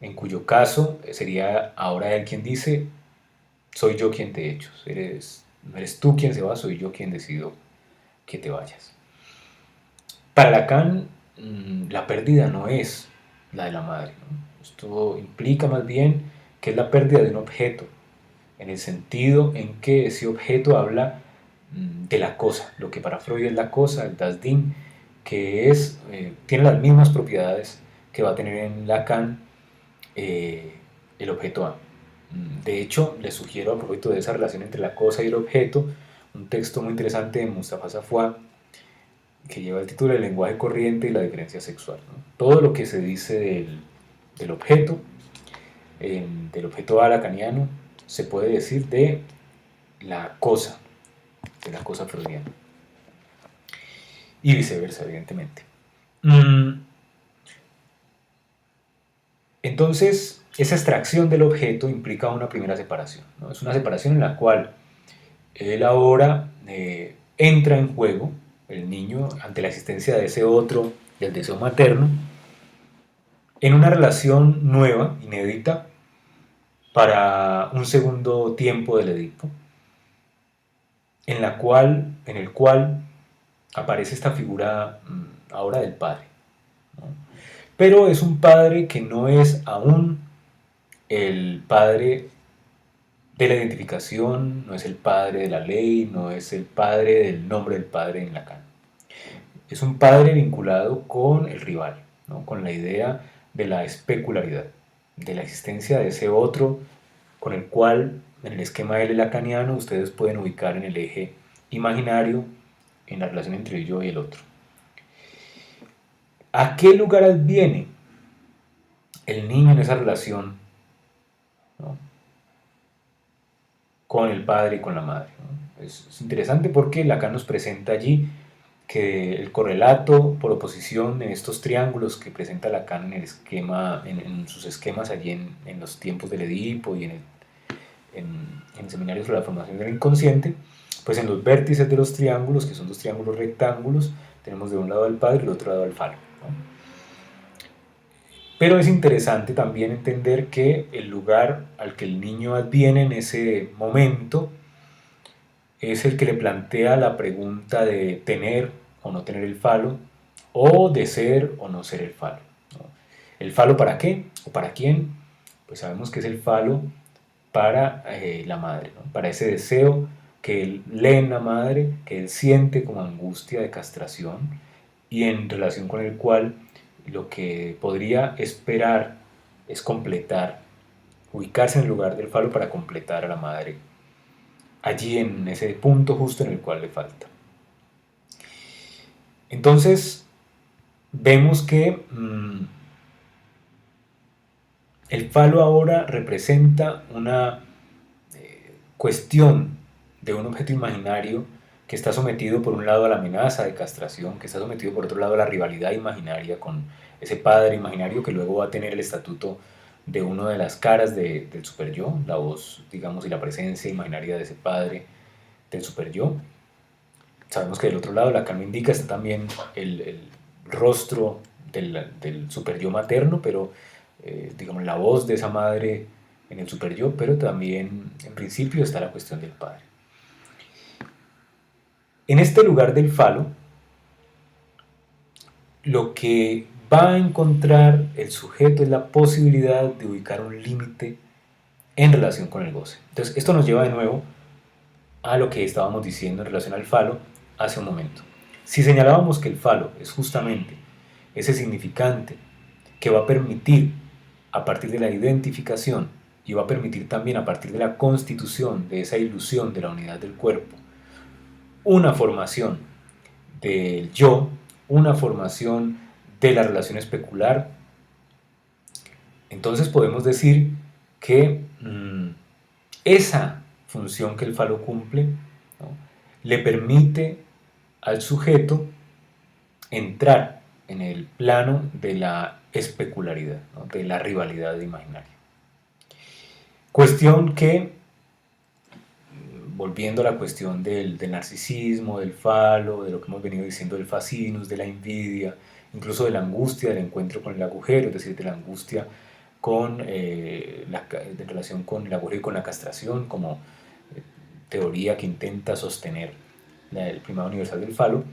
en cuyo caso sería ahora él quien dice, soy yo quien te echo, no eres tú quien se va, soy yo quien decido que te vayas. Para Lacan, la pérdida no es la de la madre, ¿no? Esto implica más bien que es la pérdida de un objeto, en el sentido en que ese objeto habla de la cosa, lo que para Freud es la cosa, el Das Ding, que tiene las mismas propiedades que va a tener en Lacan el objeto A. De hecho, les sugiero a propósito de esa relación entre la cosa y el objeto, un texto muy interesante de Mustafa Safwat que lleva el título El lenguaje corriente y la diferencia sexual, ¿no? Todo lo que se dice del objeto, del objeto A lacaniano, se puede decir de la cosa freudiana. Y viceversa, evidentemente. Entonces, esa extracción del objeto implica una primera separación, ¿no? Es una separación en la cual él ahora entra en juego, el niño, ante la existencia de ese otro, del deseo materno, en una relación nueva, inédita, para un segundo tiempo del Edipo, en el cual aparece esta figura ahora del padre, ¿no? Pero es un padre que no es aún el padre de la identificación, no es el padre de la ley, no es el padre del nombre del padre en Lacan. Es un padre vinculado con el rival, ¿no? Con la idea de la especularidad, de la existencia de ese otro con el cual en el esquema L lacaniano ustedes pueden ubicar en el eje imaginario en la relación entre yo y el otro. ¿A qué lugar adviene el niño en esa relación, ¿no? Con el padre y con la madre, ¿no? Es interesante porque Lacan nos presenta allí que el correlato por oposición en estos triángulos que presenta Lacan en el esquema, en sus esquemas allí en los tiempos del Edipo y en el seminario sobre la formación del inconsciente, pues en los vértices de los triángulos, que son dos triángulos rectángulos, tenemos de un lado al padre y del otro lado al falo, ¿no? Pero es interesante también entender que el lugar al que el niño adviene en ese momento es el que le plantea la pregunta de tener o no tener el falo, o de ser o no ser el falo, ¿no? ¿El falo para qué o para quién? Pues sabemos que es el falo para la madre, ¿no? Para ese deseo que él lee en la madre, que él siente como angustia de castración y en relación con el cual lo que podría esperar es completar, ubicarse en el lugar del falo para completar a la madre allí en ese punto justo en el cual le falta. Entonces, vemos que el falo ahora representa una cuestión de un objeto imaginario que está sometido por un lado a la amenaza de castración, que está sometido por otro lado a la rivalidad imaginaria con ese padre imaginario que luego va a tener el estatuto de una de las caras del super yo, la voz, digamos, y la presencia imaginaria de ese padre del super yo. Sabemos que del otro lado, la calma indica, está también el rostro del super yo materno, pero digamos la voz de esa madre en el super yo, pero también en principio está la cuestión del padre. En este lugar del falo, lo que va a encontrar el sujeto es la posibilidad de ubicar un límite en relación con el goce. Entonces, esto nos lleva de nuevo a lo que estábamos diciendo en relación al falo hace un momento. Si señalábamos que el falo es justamente ese significante que va a permitir, a partir de la identificación, y va a permitir también a partir de la constitución de esa ilusión de la unidad del cuerpo, una formación del yo, una formación de la relación especular, entonces podemos decir que esa función que el falo cumple, ¿no?, le permite al sujeto entrar en el plano de la especularidad, ¿no?, de la rivalidad imaginaria. Cuestión que, volviendo a la cuestión del narcisismo, del falo, de lo que hemos venido diciendo del fascinus, de la envidia, incluso de la angustia del encuentro con el agujero, es decir, de la angustia en relación con el agujero y con la castración, como teoría que intenta sostener el primado universal del falo,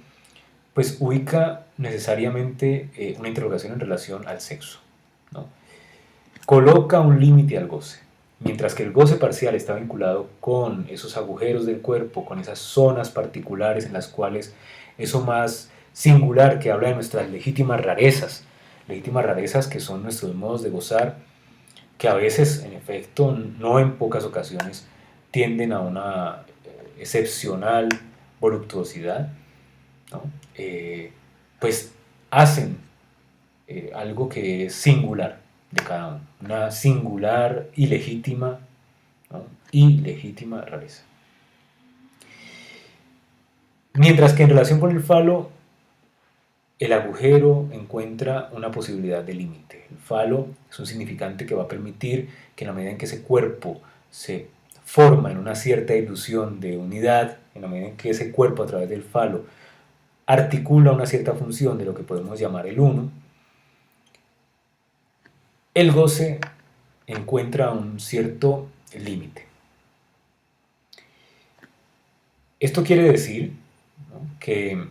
pues ubica necesariamente una interrogación en relación al sexo, ¿no? Coloca un límite al goce. Mientras que el goce parcial está vinculado con esos agujeros del cuerpo, con esas zonas particulares en las cuales eso más singular que habla de nuestras legítimas rarezas que son nuestros modos de gozar, que a veces, en efecto, no en pocas ocasiones, tienden a una excepcional voluptuosidad, ¿no? Pues hacen algo que es singular de cada uno, una singular y legítima, ¿no?, y legítima rareza. Mientras que en relación con el falo, el agujero encuentra una posibilidad de límite. El falo es un significante que va a permitir que en la medida en que ese cuerpo se forma en una cierta ilusión de unidad, en la medida en que ese cuerpo a través del falo articula una cierta función de lo que podemos llamar el uno, el goce encuentra un cierto límite. Esto quiere decir, ¿no?, que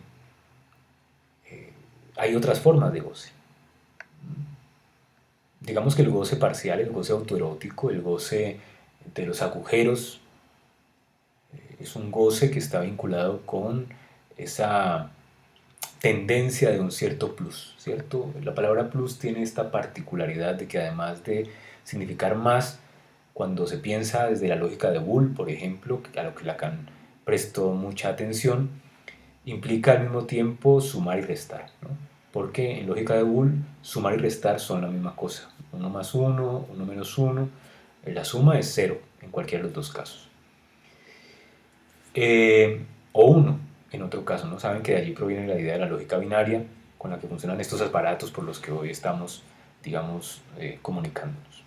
hay otras formas de goce. Digamos que el goce parcial, el goce autoerótico, el goce de los agujeros, es un goce que está vinculado con esa tendencia de un cierto plus, ¿cierto? La palabra plus tiene esta particularidad de que además de significar más, cuando se piensa desde la lógica de Boole, por ejemplo, a lo que Lacan prestó mucha atención, implica al mismo tiempo sumar y restar, ¿no? Porque en lógica de Boole, sumar y restar son la misma cosa. 1 más 1, 1 menos 1, la suma es 0 en cualquiera de los dos casos. O 1 en otro caso, ¿no? Saben que de allí proviene la idea de la lógica binaria con la que funcionan estos aparatos por los que hoy estamos, digamos, comunicándonos.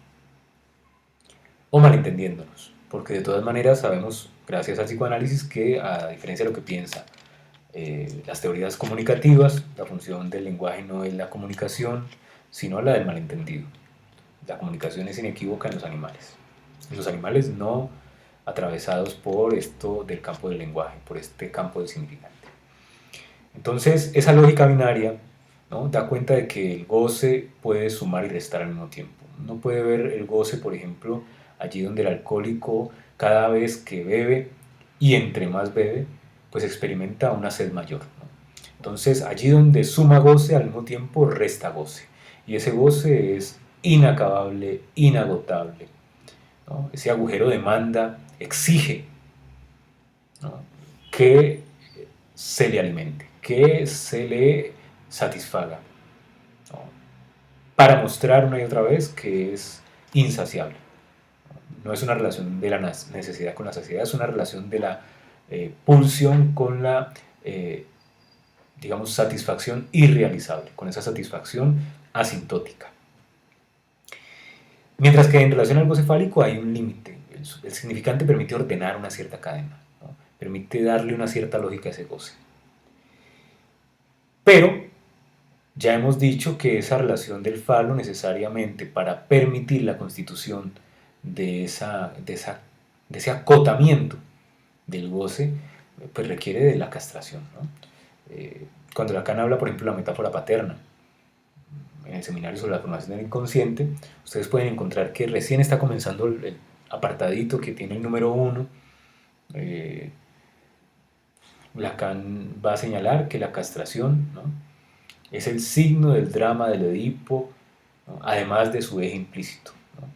O malentendiéndonos, porque de todas maneras sabemos, gracias al psicoanálisis, que a diferencia de lo que piensa las teorías comunicativas, la función del lenguaje no es la comunicación, sino la del malentendido. La comunicación es inequívoca en los animales. En los animales no atravesados por esto del campo del lenguaje, por este campo del significante. Entonces, esa lógica binaria, ¿no?, da cuenta de que el goce puede sumar y restar al mismo tiempo. Uno puede ver el goce, por ejemplo, allí donde el alcohólico cada vez que bebe, y entre más bebe, pues experimenta una sed mayor, ¿no? Entonces, allí donde suma goce, al mismo tiempo resta goce. Y ese goce es inacabable, inagotable, ¿no? Ese agujero demanda, exige ¿no? Que se le alimente, que se le satisfaga, ¿no? Para mostrar una y otra vez que es insaciable. No es una relación de la necesidad con la saciedad, es una relación de la pulsión con la, digamos, satisfacción irrealizable, con esa satisfacción asintótica. Mientras que en relación al goce fálico hay un límite. El significante permite ordenar una cierta cadena, ¿no? Permite darle una cierta lógica a ese goce. Pero ya hemos dicho que esa relación del falo necesariamente para permitir la constitución de ese acotamiento del goce, pues requiere de la castración, ¿no? Cuando Lacan habla, por ejemplo, de la metáfora paterna, en el seminario sobre la formación del inconsciente, ustedes pueden encontrar que recién está comenzando el apartadito que tiene el número 1. Lacan va a señalar que la castración, ¿no?, es el signo del drama del Edipo, ¿no?, además de su eje implícito, ¿no?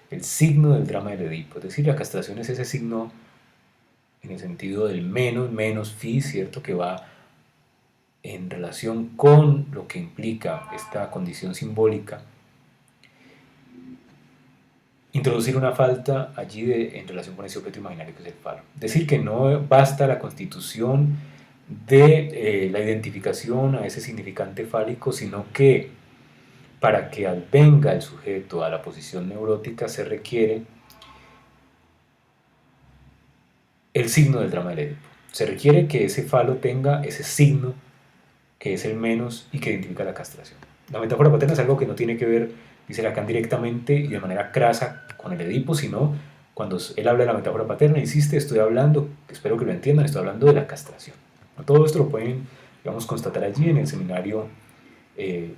El signo del drama del Edipo, es decir, la castración es ese signo en el sentido del menos, menos fi, ¿cierto?, que va en relación con lo que implica esta condición simbólica. Introducir una falta allí en relación con ese objeto imaginario que es el falo. Decir que no basta la constitución de la identificación a ese significante fálico, sino que para que advenga el sujeto a la posición neurótica se requiere el signo del drama del Edipo. Se requiere que ese falo tenga ese signo que es el menos y que identifica la castración. La metáfora paterna es algo que no tiene que ver, dice Lacan, directamente y de manera crasa con el Edipo, sino cuando él habla de la metáfora paterna, insiste, estoy hablando, espero que lo entiendan, estoy hablando de la castración. Todo esto lo pueden, digamos, constatar allí en el seminario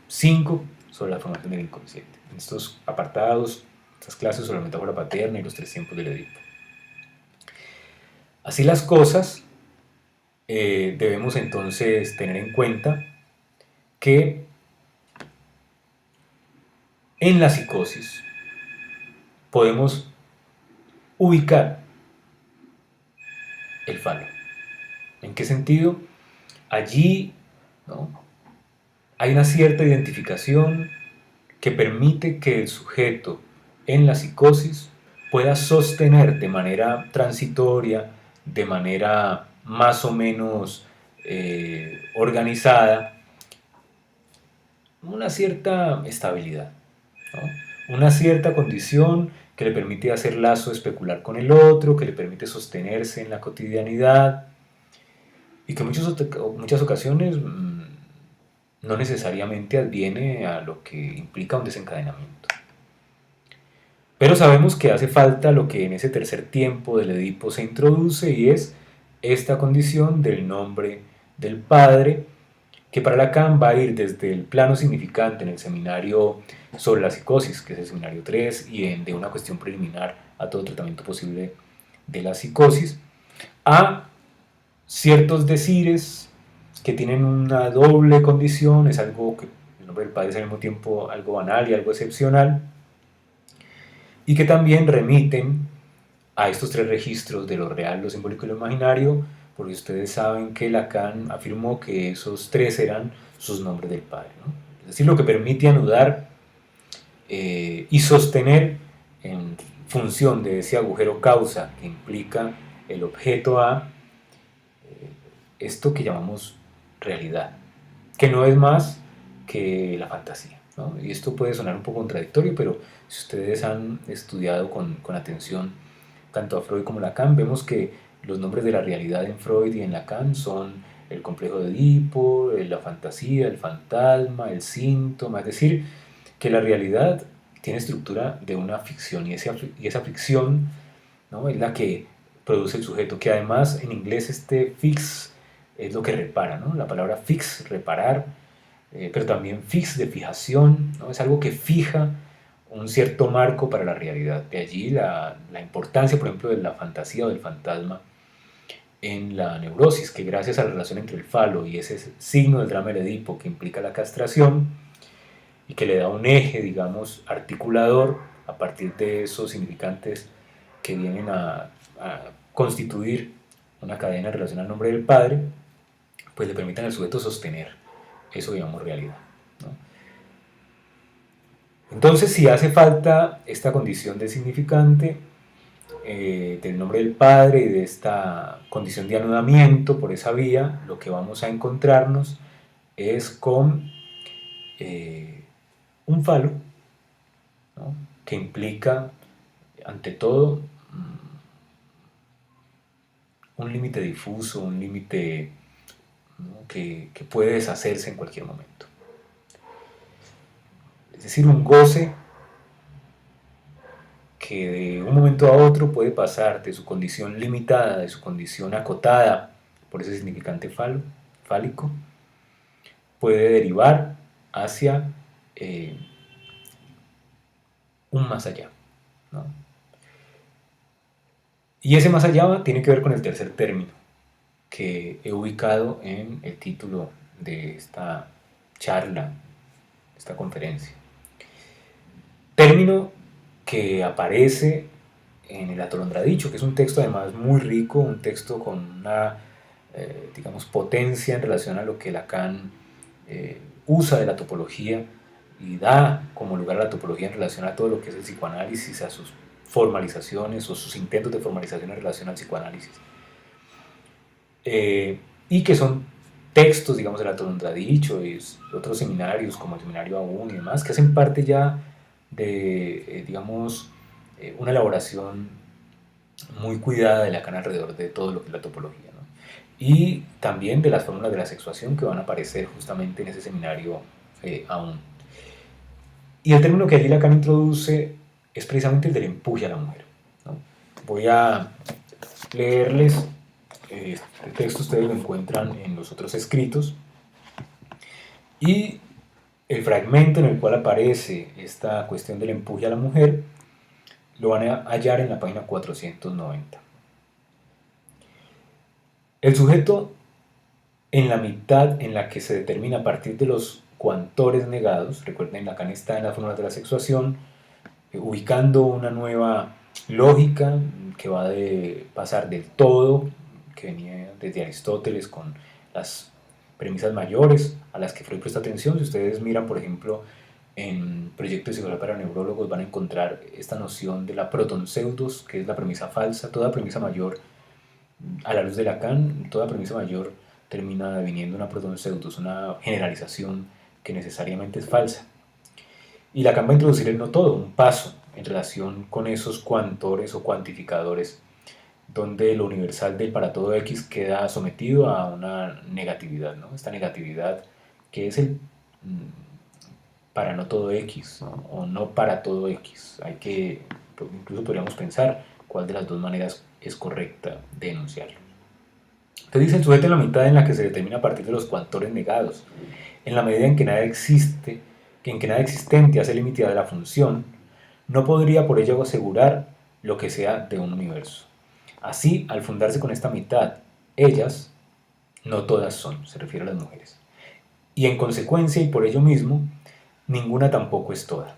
5 sobre la formación del inconsciente, en estos apartados, estas clases sobre la metáfora paterna y los 3 tiempos del Edipo. Así las cosas, debemos entonces tener en cuenta que en la psicosis podemos ubicar el falo. ¿En qué sentido? Allí, ¿no?, hay una cierta identificación que permite que el sujeto en la psicosis pueda sostener de manera transitoria, de manera más o menos organizada, una cierta estabilidad, ¿no?, una cierta condición que le permite hacer lazo especular con el otro, que le permite sostenerse en la cotidianidad y que en muchas ocasiones no necesariamente adviene a lo que implica un desencadenamiento. Pero sabemos que hace falta lo que en ese tercer tiempo del Edipo se introduce, y es esta condición del nombre del padre, que para Lacan va a ir desde el plano significante en el seminario sobre la psicosis, que es el seminario 3, y de una cuestión preliminar a todo tratamiento posible de la psicosis, a ciertos decires que tienen una doble condición. Es algo que el nombre del padre es al mismo tiempo algo banal y algo excepcional, y que también remiten a estos 3 registros de lo real, lo simbólico y lo imaginario, porque ustedes saben que Lacan afirmó que esos 3 eran sus nombres del padre, ¿no? Es decir, lo que permite anudar y sostener en función de ese agujero causa que implica el objeto A, esto que llamamos realidad, que no es más que la fantasía, ¿no? Y esto puede sonar un poco contradictorio, pero si ustedes han estudiado con atención tanto a Freud como a Lacan, vemos que los nombres de la realidad en Freud y en Lacan son el complejo de Edipo, la fantasía, el fantasma, el síntoma, es decir, que la realidad tiene estructura de una ficción, y esa ficción, ¿no?, es la que produce el sujeto, que además en inglés este fix es lo que repara, ¿no? La palabra fix, reparar, pero también fix de fijación, ¿no? Es algo que fija un cierto marco para la realidad. De allí la importancia, por ejemplo, de la fantasía o del fantasma en la neurosis, que gracias a la relación entre el falo y ese signo del drama del Edipo que implica la castración y que le da un eje, digamos, articulador a partir de esos significantes que vienen a constituir una cadena en relación al nombre del padre, pues le permiten al sujeto sostener eso que llamamos realidad, ¿no? Entonces, si hace falta esta condición de significante, del nombre del padre y de esta condición de anudamiento por esa vía, lo que vamos a encontrarnos es con un falo, ¿no? Que implica, ante todo, un límite difuso, un límite, ¿no? que puede deshacerse en cualquier momento. Es decir, un goce que de un momento a otro puede pasar de su condición limitada, de su condición acotada por ese significante fálico, puede derivar hacia un más allá, ¿no? Y ese más allá tiene que ver con el tercer término que he ubicado en el título de esta charla, de esta conferencia. Término que aparece en el Atolondradicho, que es un texto además muy rico, un texto con una, digamos, potencia en relación a lo que Lacan usa de la topología y da como lugar a la topología en relación a todo lo que es el psicoanálisis, a sus formalizaciones o sus intentos de formalización en relación al psicoanálisis. Y que son textos, digamos, del Atolondradicho y otros seminarios como el Seminario Aún y demás, que hacen parte ya de, digamos, una elaboración muy cuidada de Lacan alrededor de todo lo que es la topología, ¿no? Y también de las fórmulas de la sexuación que van a aparecer justamente en ese seminario Aún. Y el término que allí Lacan introduce es precisamente el del empuje a la mujer, ¿no? Voy a leerles este texto, ustedes lo encuentran en los otros escritos, y el fragmento en el cual aparece esta cuestión del empuje a la mujer lo van a hallar en la página 490. El sujeto, en la mitad en la que se determina a partir de los coantores negados, recuerden, Lacan está en las fórmulas de la sexuación, ubicando una nueva lógica que va de pasar del todo, que venía desde Aristóteles con las premisas mayores a las que Freud presta atención. Si ustedes miran, por ejemplo, en Proyecto de Psicología para Neurólogos, van a encontrar esta noción de la proton-pseudos, que es la premisa falsa. Toda premisa mayor, a la luz de Lacan, toda premisa mayor termina deviniendo una proton-pseudos, una generalización que necesariamente es falsa. Y Lacan va a introducir el no todo, un paso en relación con esos cuantores o cuantificadores, donde lo universal del para todo X queda sometido a una negatividad, ¿no? Esta negatividad que es el para no todo X, ¿no? O no para todo X. Hay que, incluso podríamos pensar cuál de las dos maneras es correcta de enunciarlo. Entonces dice el sujeto en la mitad en la que se determina a partir de los cuantores negados, en la medida en que nada existe, en que nada existente hace límite de la función, no podría por ello asegurar lo que sea de un universo. Así, al fundarse con esta mitad, ellas, no todas son, se refiere a las mujeres. Y en consecuencia, y por ello mismo, ninguna tampoco es toda.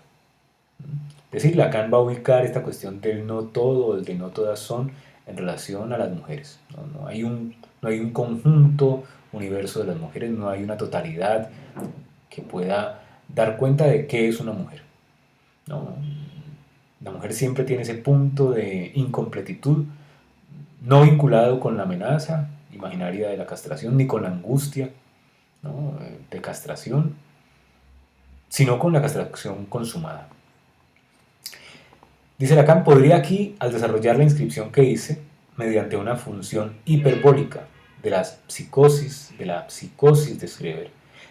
Es decir, Lacan va a ubicar esta cuestión del no todo, del de no todas son, en relación a las mujeres. No hay un conjunto universo de las mujeres, no hay una totalidad que pueda dar cuenta de qué es una mujer, ¿no? La mujer siempre tiene ese punto de incompletitud, no vinculado con la amenaza imaginaria de la castración, ni con la angustia, ¿no?, de castración, sino con la castración consumada. Dice Lacan, podría aquí, al desarrollar la inscripción que hice, mediante una función hiperbólica de la psicosis de Schreber,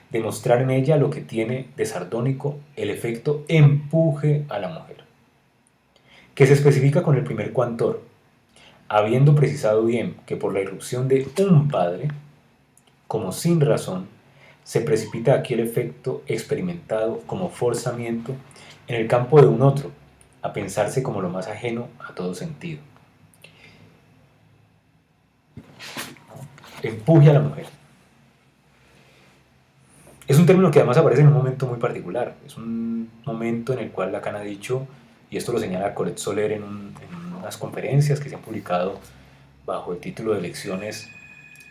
demostrar en ella lo que tiene de sardónico el efecto empuje a la mujer, que se especifica con el primer coantor, habiendo precisado bien que por la irrupción de un padre, como sin razón, se precipita aquí el efecto experimentado como forzamiento en el campo de un otro, a pensarse como lo más ajeno a todo sentido. Empuje a la mujer. Es un término que además aparece en un momento muy particular. Es un momento en el cual Lacan ha dicho, y esto lo señala Colette Soler en unas conferencias que se han publicado bajo el título de Lecciones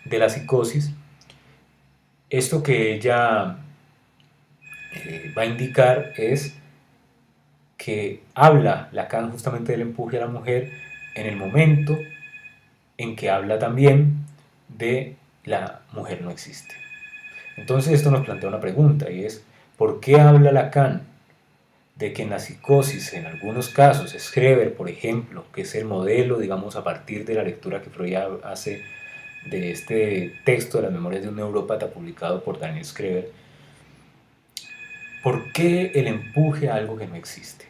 de la psicosis. Esto que ella va a indicar es que habla Lacan justamente del empuje a la mujer en el momento en que habla también de la mujer no existe. Entonces esto nos plantea una pregunta y es, ¿por qué habla Lacan de que en la psicosis, en algunos casos, Schreber, por ejemplo, que es el modelo, digamos, a partir de la lectura que Freud hace de este texto de las memorias de un neurópata publicado por Daniel Schreber, ¿por qué el empuje a algo que no existe?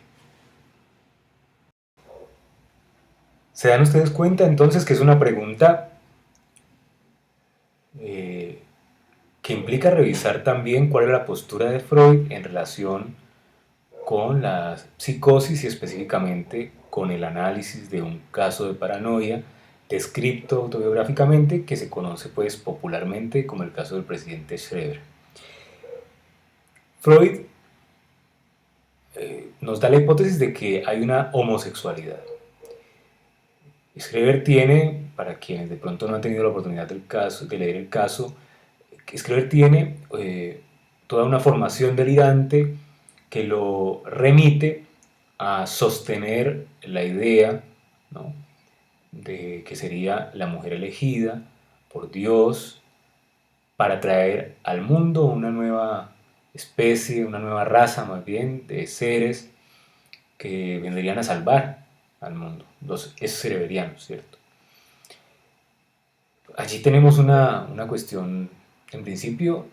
¿Se dan ustedes cuenta entonces que es una pregunta que implica revisar también cuál es la postura de Freud en relación con la psicosis y específicamente con el análisis de un caso de paranoia descrito autobiográficamente que se conoce pues popularmente como el caso del presidente Schreber? Freud nos da la hipótesis de que hay una homosexualidad. Schreber tiene, para quienes de pronto no han tenido la oportunidad de leer el caso, Schreber tiene toda una formación delirante que lo remite a sostener la idea, ¿no?, de que sería la mujer elegida por Dios para traer al mundo una nueva especie, una nueva raza más bien de seres que vendrían a salvar al mundo, los schreberianos, ¿cierto? Allí tenemos una cuestión, en principio,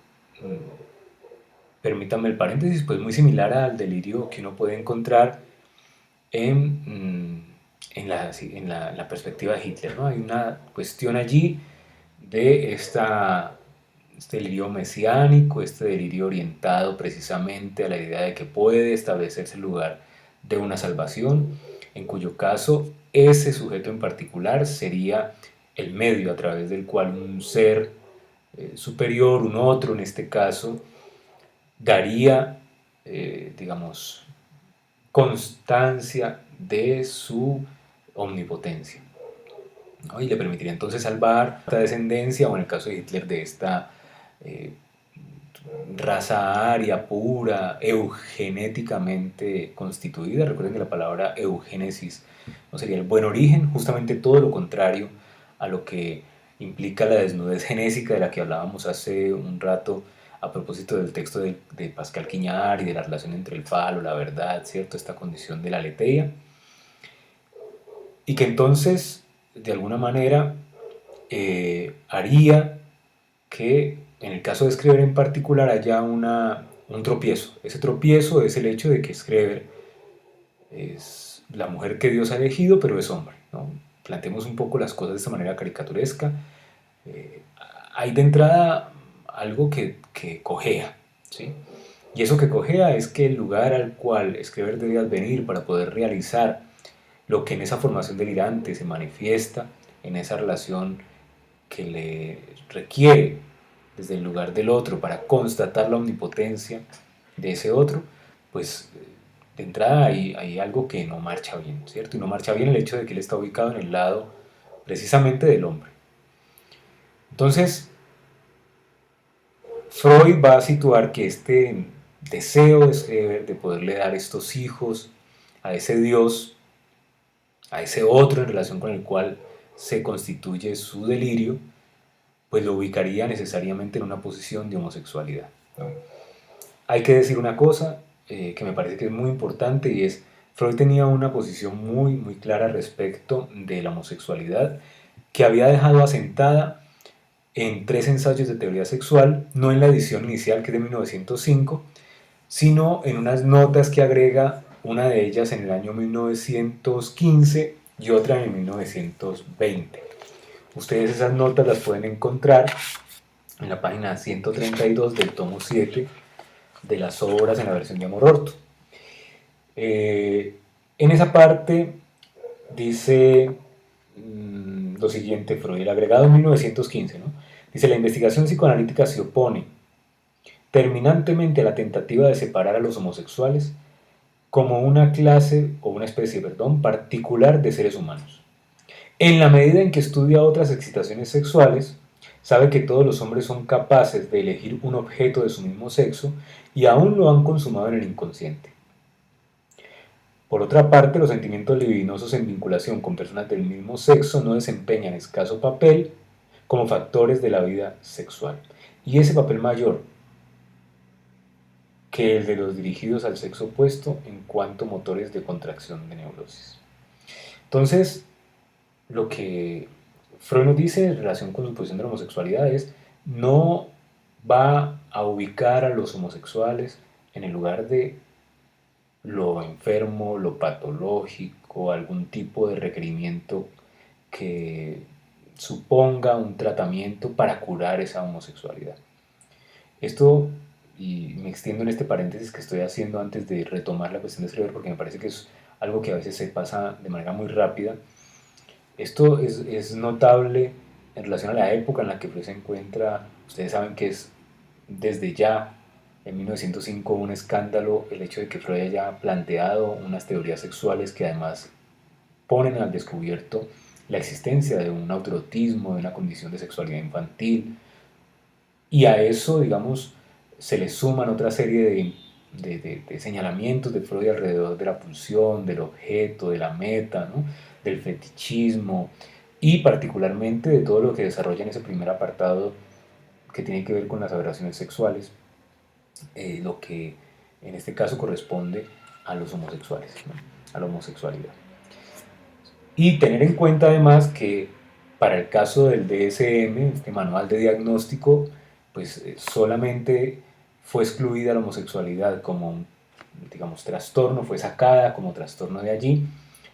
permítame el paréntesis, pues muy similar al delirio que uno puede encontrar en la perspectiva de Hitler, ¿no? Hay una cuestión allí de este delirio mesiánico, este delirio orientado precisamente a la idea de que puede establecerse el lugar de una salvación, en cuyo caso ese sujeto en particular sería el medio a través del cual un ser superior, un otro en este caso, daría, digamos, constancia de su omnipotencia, ¿no? Y le permitiría entonces salvar esta descendencia, o en el caso de Hitler, de esta eh, raza aria, pura, eugenéticamente constituida. Recuerden que la palabra eugénesis no sería el buen origen, justamente todo lo contrario a lo que implica la desnudez genésica de la que hablábamos hace un rato a propósito del texto de Pascal Quignard y de la relación entre el falo, la verdad, ¿cierto? Esta condición de la aletheia. Y que entonces, de alguna manera, haría que en el caso de Schreber en particular haya un tropiezo. Ese tropiezo es el hecho de que Schreber es la mujer que Dios ha elegido, pero es hombre, ¿no? Planteemos un poco las cosas de esta manera caricaturesca. Eh, Hay de entrada algo que cojea, ¿sí? Y eso que cojea es que el lugar al cual Schreber debe venir para poder realizar lo que en esa formación delirante se manifiesta, en esa relación que le requiere desde el lugar del otro para constatar la omnipotencia de ese otro, pues de entrada hay algo que no marcha bien, ¿cierto? Y no marcha bien el hecho de que él está ubicado en el lado precisamente del hombre. Entonces, Freud va a situar que este deseo de Schreber de poderle dar estos hijos a ese Dios, a ese otro en relación con el cual se constituye su delirio, pues lo ubicaría necesariamente en una posición de homosexualidad, ¿no? Hay que decir una cosa que me parece que es muy importante y es, Freud tenía una posición muy, muy clara respecto de la homosexualidad que había dejado asentada en 3 ensayos de teoría sexual, no en la edición inicial que es de 1905, sino en unas notas que agrega, una de ellas en el año 1915 y otra en el 1920. Ustedes esas notas las pueden encontrar en la página 132 del tomo 7 de las obras en la versión de Amor Orto. En esa parte dice lo siguiente Freud, el agregado en 1915, ¿no? Dice, la investigación psicoanalítica se opone terminantemente a la tentativa de separar a los homosexuales como una clase o una especie, perdón, particular de seres humanos, En la medida en que estudia otras excitaciones sexuales, sabe que todos los hombres son capaces de elegir un objeto de su mismo sexo y aún lo han consumado en el inconsciente. Por otra parte, los sentimientos libidinosos en vinculación con personas del mismo sexo no desempeñan escaso papel como factores de la vida sexual. Y ese papel mayor que el de los dirigidos al sexo opuesto en cuanto a motores de contracción de neurosis. Entonces, lo que Freud nos dice en relación con su posición de la homosexualidad es: no va a ubicar a los homosexuales en el lugar de lo enfermo, lo patológico, algún tipo de requerimiento que suponga un tratamiento para curar esa homosexualidad. Esto, y me extiendo en este paréntesis que estoy haciendo antes de retomar la cuestión de Schreiber, porque me parece que es algo que a veces se pasa de manera muy rápida. Esto es notable en relación a la época en la que Freud se encuentra. Ustedes saben que es desde ya, en 1905, un escándalo el hecho de que Freud haya planteado unas teorías sexuales que además ponen al descubierto la existencia de un autoerotismo, de una condición de sexualidad infantil, y a eso, digamos, se le suman otra serie de señalamientos de Freud alrededor de la pulsión, del objeto, de la meta, ¿no? Del fetichismo, y particularmente de todo lo que desarrolla en ese primer apartado que tiene que ver con las aberraciones sexuales, lo que en este caso corresponde a los homosexuales, ¿no? A la homosexualidad. Y tener en cuenta además que para el caso del DSM, este manual de diagnóstico, pues solamente fue excluida la homosexualidad como un, digamos, trastorno, fue sacada como trastorno de allí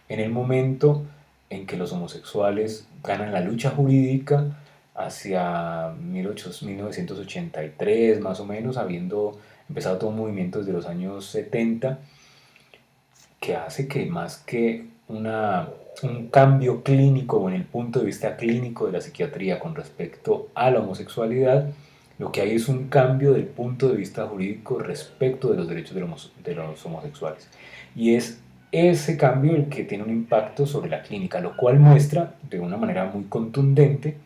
en el momento en que los homosexuales ganan la lucha jurídica hacia 1983 más o menos, habiendo empezado todo un movimiento desde los años 70, que hace que más que un cambio clínico o en el punto de vista clínico de la psiquiatría con respecto a la homosexualidad, lo que hay es un cambio del punto de vista jurídico respecto de los derechos de los homosexuales. Y es ese cambio el que tiene un impacto sobre la clínica, lo cual muestra de una manera muy contundente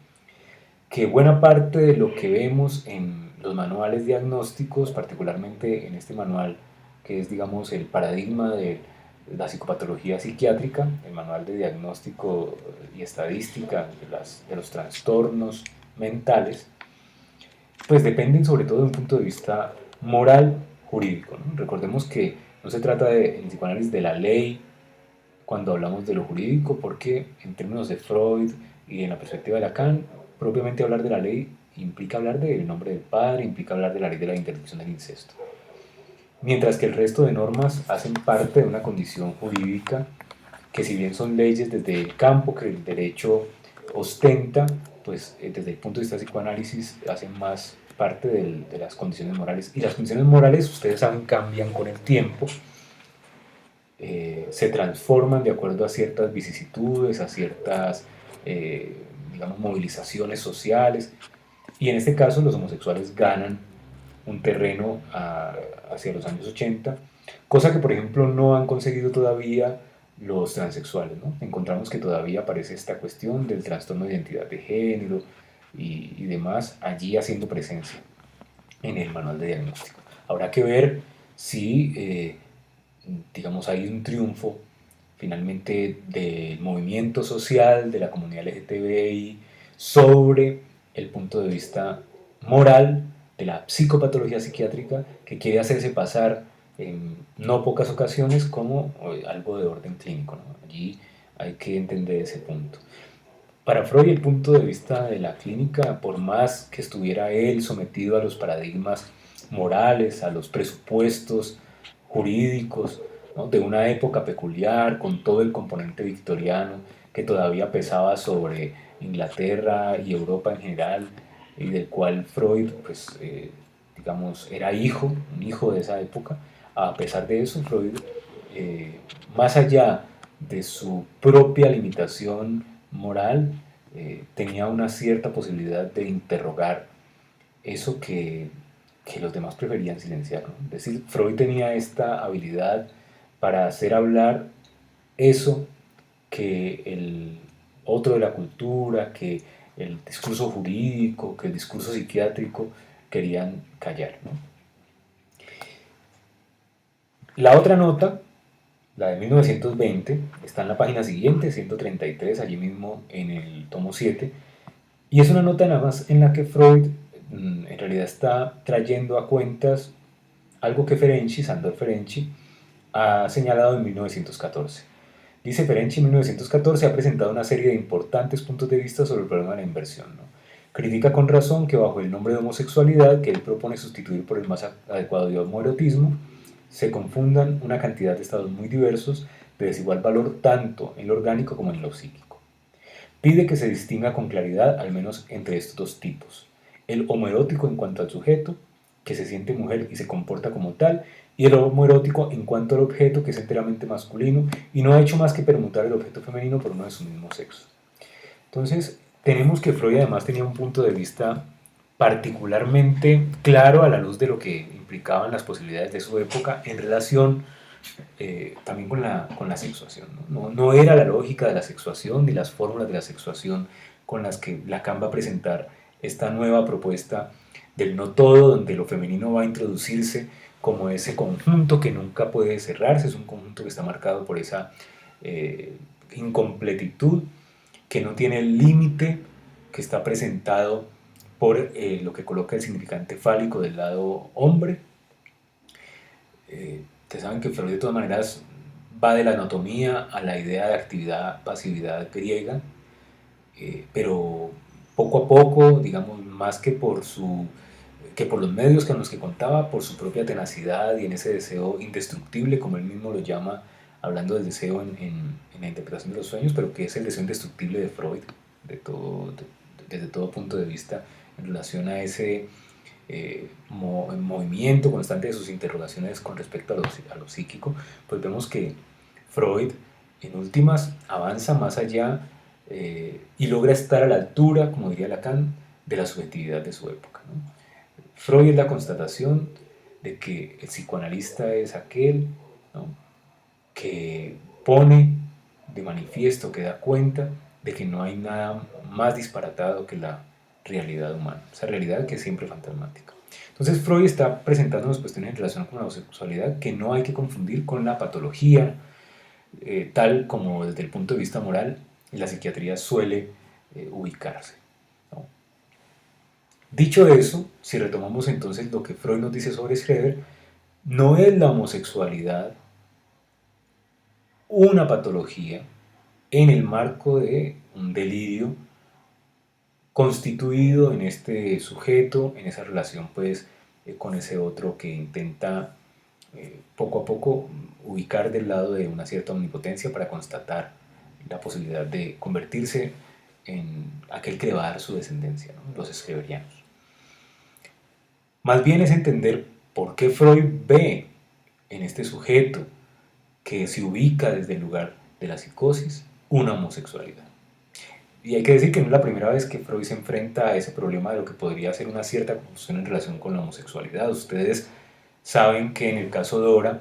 que buena parte de lo que vemos en los manuales diagnósticos, particularmente en este manual que es, digamos, el paradigma de la psicopatología psiquiátrica, el manual de diagnóstico y estadística de los trastornos mentales, pues dependen sobre todo de un punto de vista moral jurídico, ¿no? Recordemos que no se trata en psicoanálisis de la ley cuando hablamos de lo jurídico, porque en términos de Freud y en la perspectiva de Lacan, propiamente hablar de la ley implica hablar del nombre del padre, implica hablar de la ley de la interdicción del incesto. Mientras que el resto de normas hacen parte de una condición jurídica que, si bien son leyes desde el campo que el derecho ostenta, pues desde el punto de vista del psicoanálisis hacen más parte de las condiciones morales. Y las condiciones morales, ustedes saben, cambian con el tiempo, se transforman de acuerdo a ciertas vicisitudes, a ciertas, digamos, movilizaciones sociales. Y en este caso los homosexuales ganan un terreno hacia los años 80, cosa que por ejemplo no han conseguido todavía los transexuales, ¿no? Encontramos que todavía aparece esta cuestión del trastorno de identidad de género y demás allí haciendo presencia en el manual de diagnóstico. Habrá que ver si, digamos, hay un triunfo finalmente del movimiento social de la comunidad LGTBI sobre el punto de vista moral de la psicopatología psiquiátrica, que quiere hacerse pasar en no pocas ocasiones como algo de orden clínico, ¿no? Allí hay que entender ese punto. Para Freud, el punto de vista de la clínica, por más que estuviera él sometido a los paradigmas morales, a los presupuestos jurídicos, ¿no?, de una época peculiar, con todo el componente victoriano que todavía pesaba sobre Inglaterra y Europa en general, y del cual Freud, pues, digamos, era hijo, un hijo de esa época. A pesar de eso, Freud, eh, más allá de su propia limitación moral, tenía una cierta posibilidad de interrogar eso que los demás preferían silenciar, ¿no? Es decir, Freud tenía esta habilidad para hacer hablar eso que el otro de la cultura, que el discurso jurídico, que el discurso psiquiátrico querían callar, ¿no? La otra nota, la de 1920, está en la página siguiente, 133, allí mismo en el tomo 7, y es una nota nada más en la que Freud en realidad está trayendo a cuentas algo que Ferenczi, Sandor Ferenczi, ha señalado en 1914. Dice Ferenczi en 1914 ha presentado una serie de importantes puntos de vista sobre el problema de la inversión, ¿no? Critica con razón que bajo el nombre de homosexualidad, que él propone sustituir por el más adecuado de homoerotismo, se confundan una cantidad de estados muy diversos de desigual valor tanto en lo orgánico como en lo psíquico. Pide que se distinga con claridad al menos entre estos dos tipos: el homoerótico en cuanto al sujeto, que se siente mujer y se comporta como tal, y el homoerótico en cuanto al objeto, que es enteramente masculino y no ha hecho más que permutar el objeto femenino por uno de su mismo sexo. Entonces, tenemos que Freud además tenía un punto de vista particularmente claro a la luz de lo que implicaban las posibilidades de su época en relación también con la sexuación, ¿no? No era la lógica de la sexuación ni las fórmulas de la sexuación con las que Lacan va a presentar esta nueva propuesta del no todo, donde lo femenino va a introducirse como ese conjunto que nunca puede cerrarse, es un conjunto que está marcado por esa incompletitud, que no tiene el límite, que está presentado por lo que coloca el significante fálico del lado hombre. Ustedes saben que Freud de todas maneras va de la anatomía a la idea de actividad, pasividad griega, pero poco a poco, digamos, más que por los medios con los que contaba, por su propia tenacidad y en ese deseo indestructible, como él mismo lo llama, hablando del deseo en la interpretación de los sueños, pero que es el deseo indestructible de Freud, desde todo punto de vista, en relación a ese movimiento constante de sus interrogaciones con respecto a lo psíquico, pues vemos que Freud, en últimas, avanza más allá y logra estar a la altura, como diría Lacan, de la subjetividad de su época, ¿no? Freud es la constatación de que el psicoanalista es aquel, ¿no?, que pone de manifiesto, que da cuenta de que no hay nada más disparatado que la realidad humana, esa realidad que es siempre fantasmática. Entonces Freud está presentándonos cuestiones en relación con la homosexualidad que no hay que confundir con la patología, tal como desde el punto de vista moral la psiquiatría suele ubicarse, ¿no? Dicho eso, si retomamos entonces lo que Freud nos dice sobre Schreber, no es la homosexualidad una patología en el marco de un delirio constituido en este sujeto, en esa relación pues con ese otro que intenta poco a poco ubicar del lado de una cierta omnipotencia para constatar la posibilidad de convertirse en aquel que le va a dar su descendencia, ¿no?, los schreberianos. Más bien es entender por qué Freud ve en este sujeto que se ubica desde el lugar de la psicosis una homosexualidad. Y hay que decir que no es la primera vez que Freud se enfrenta a ese problema de lo que podría ser una cierta confusión en relación con la homosexualidad. Ustedes saben que en el caso de Dora,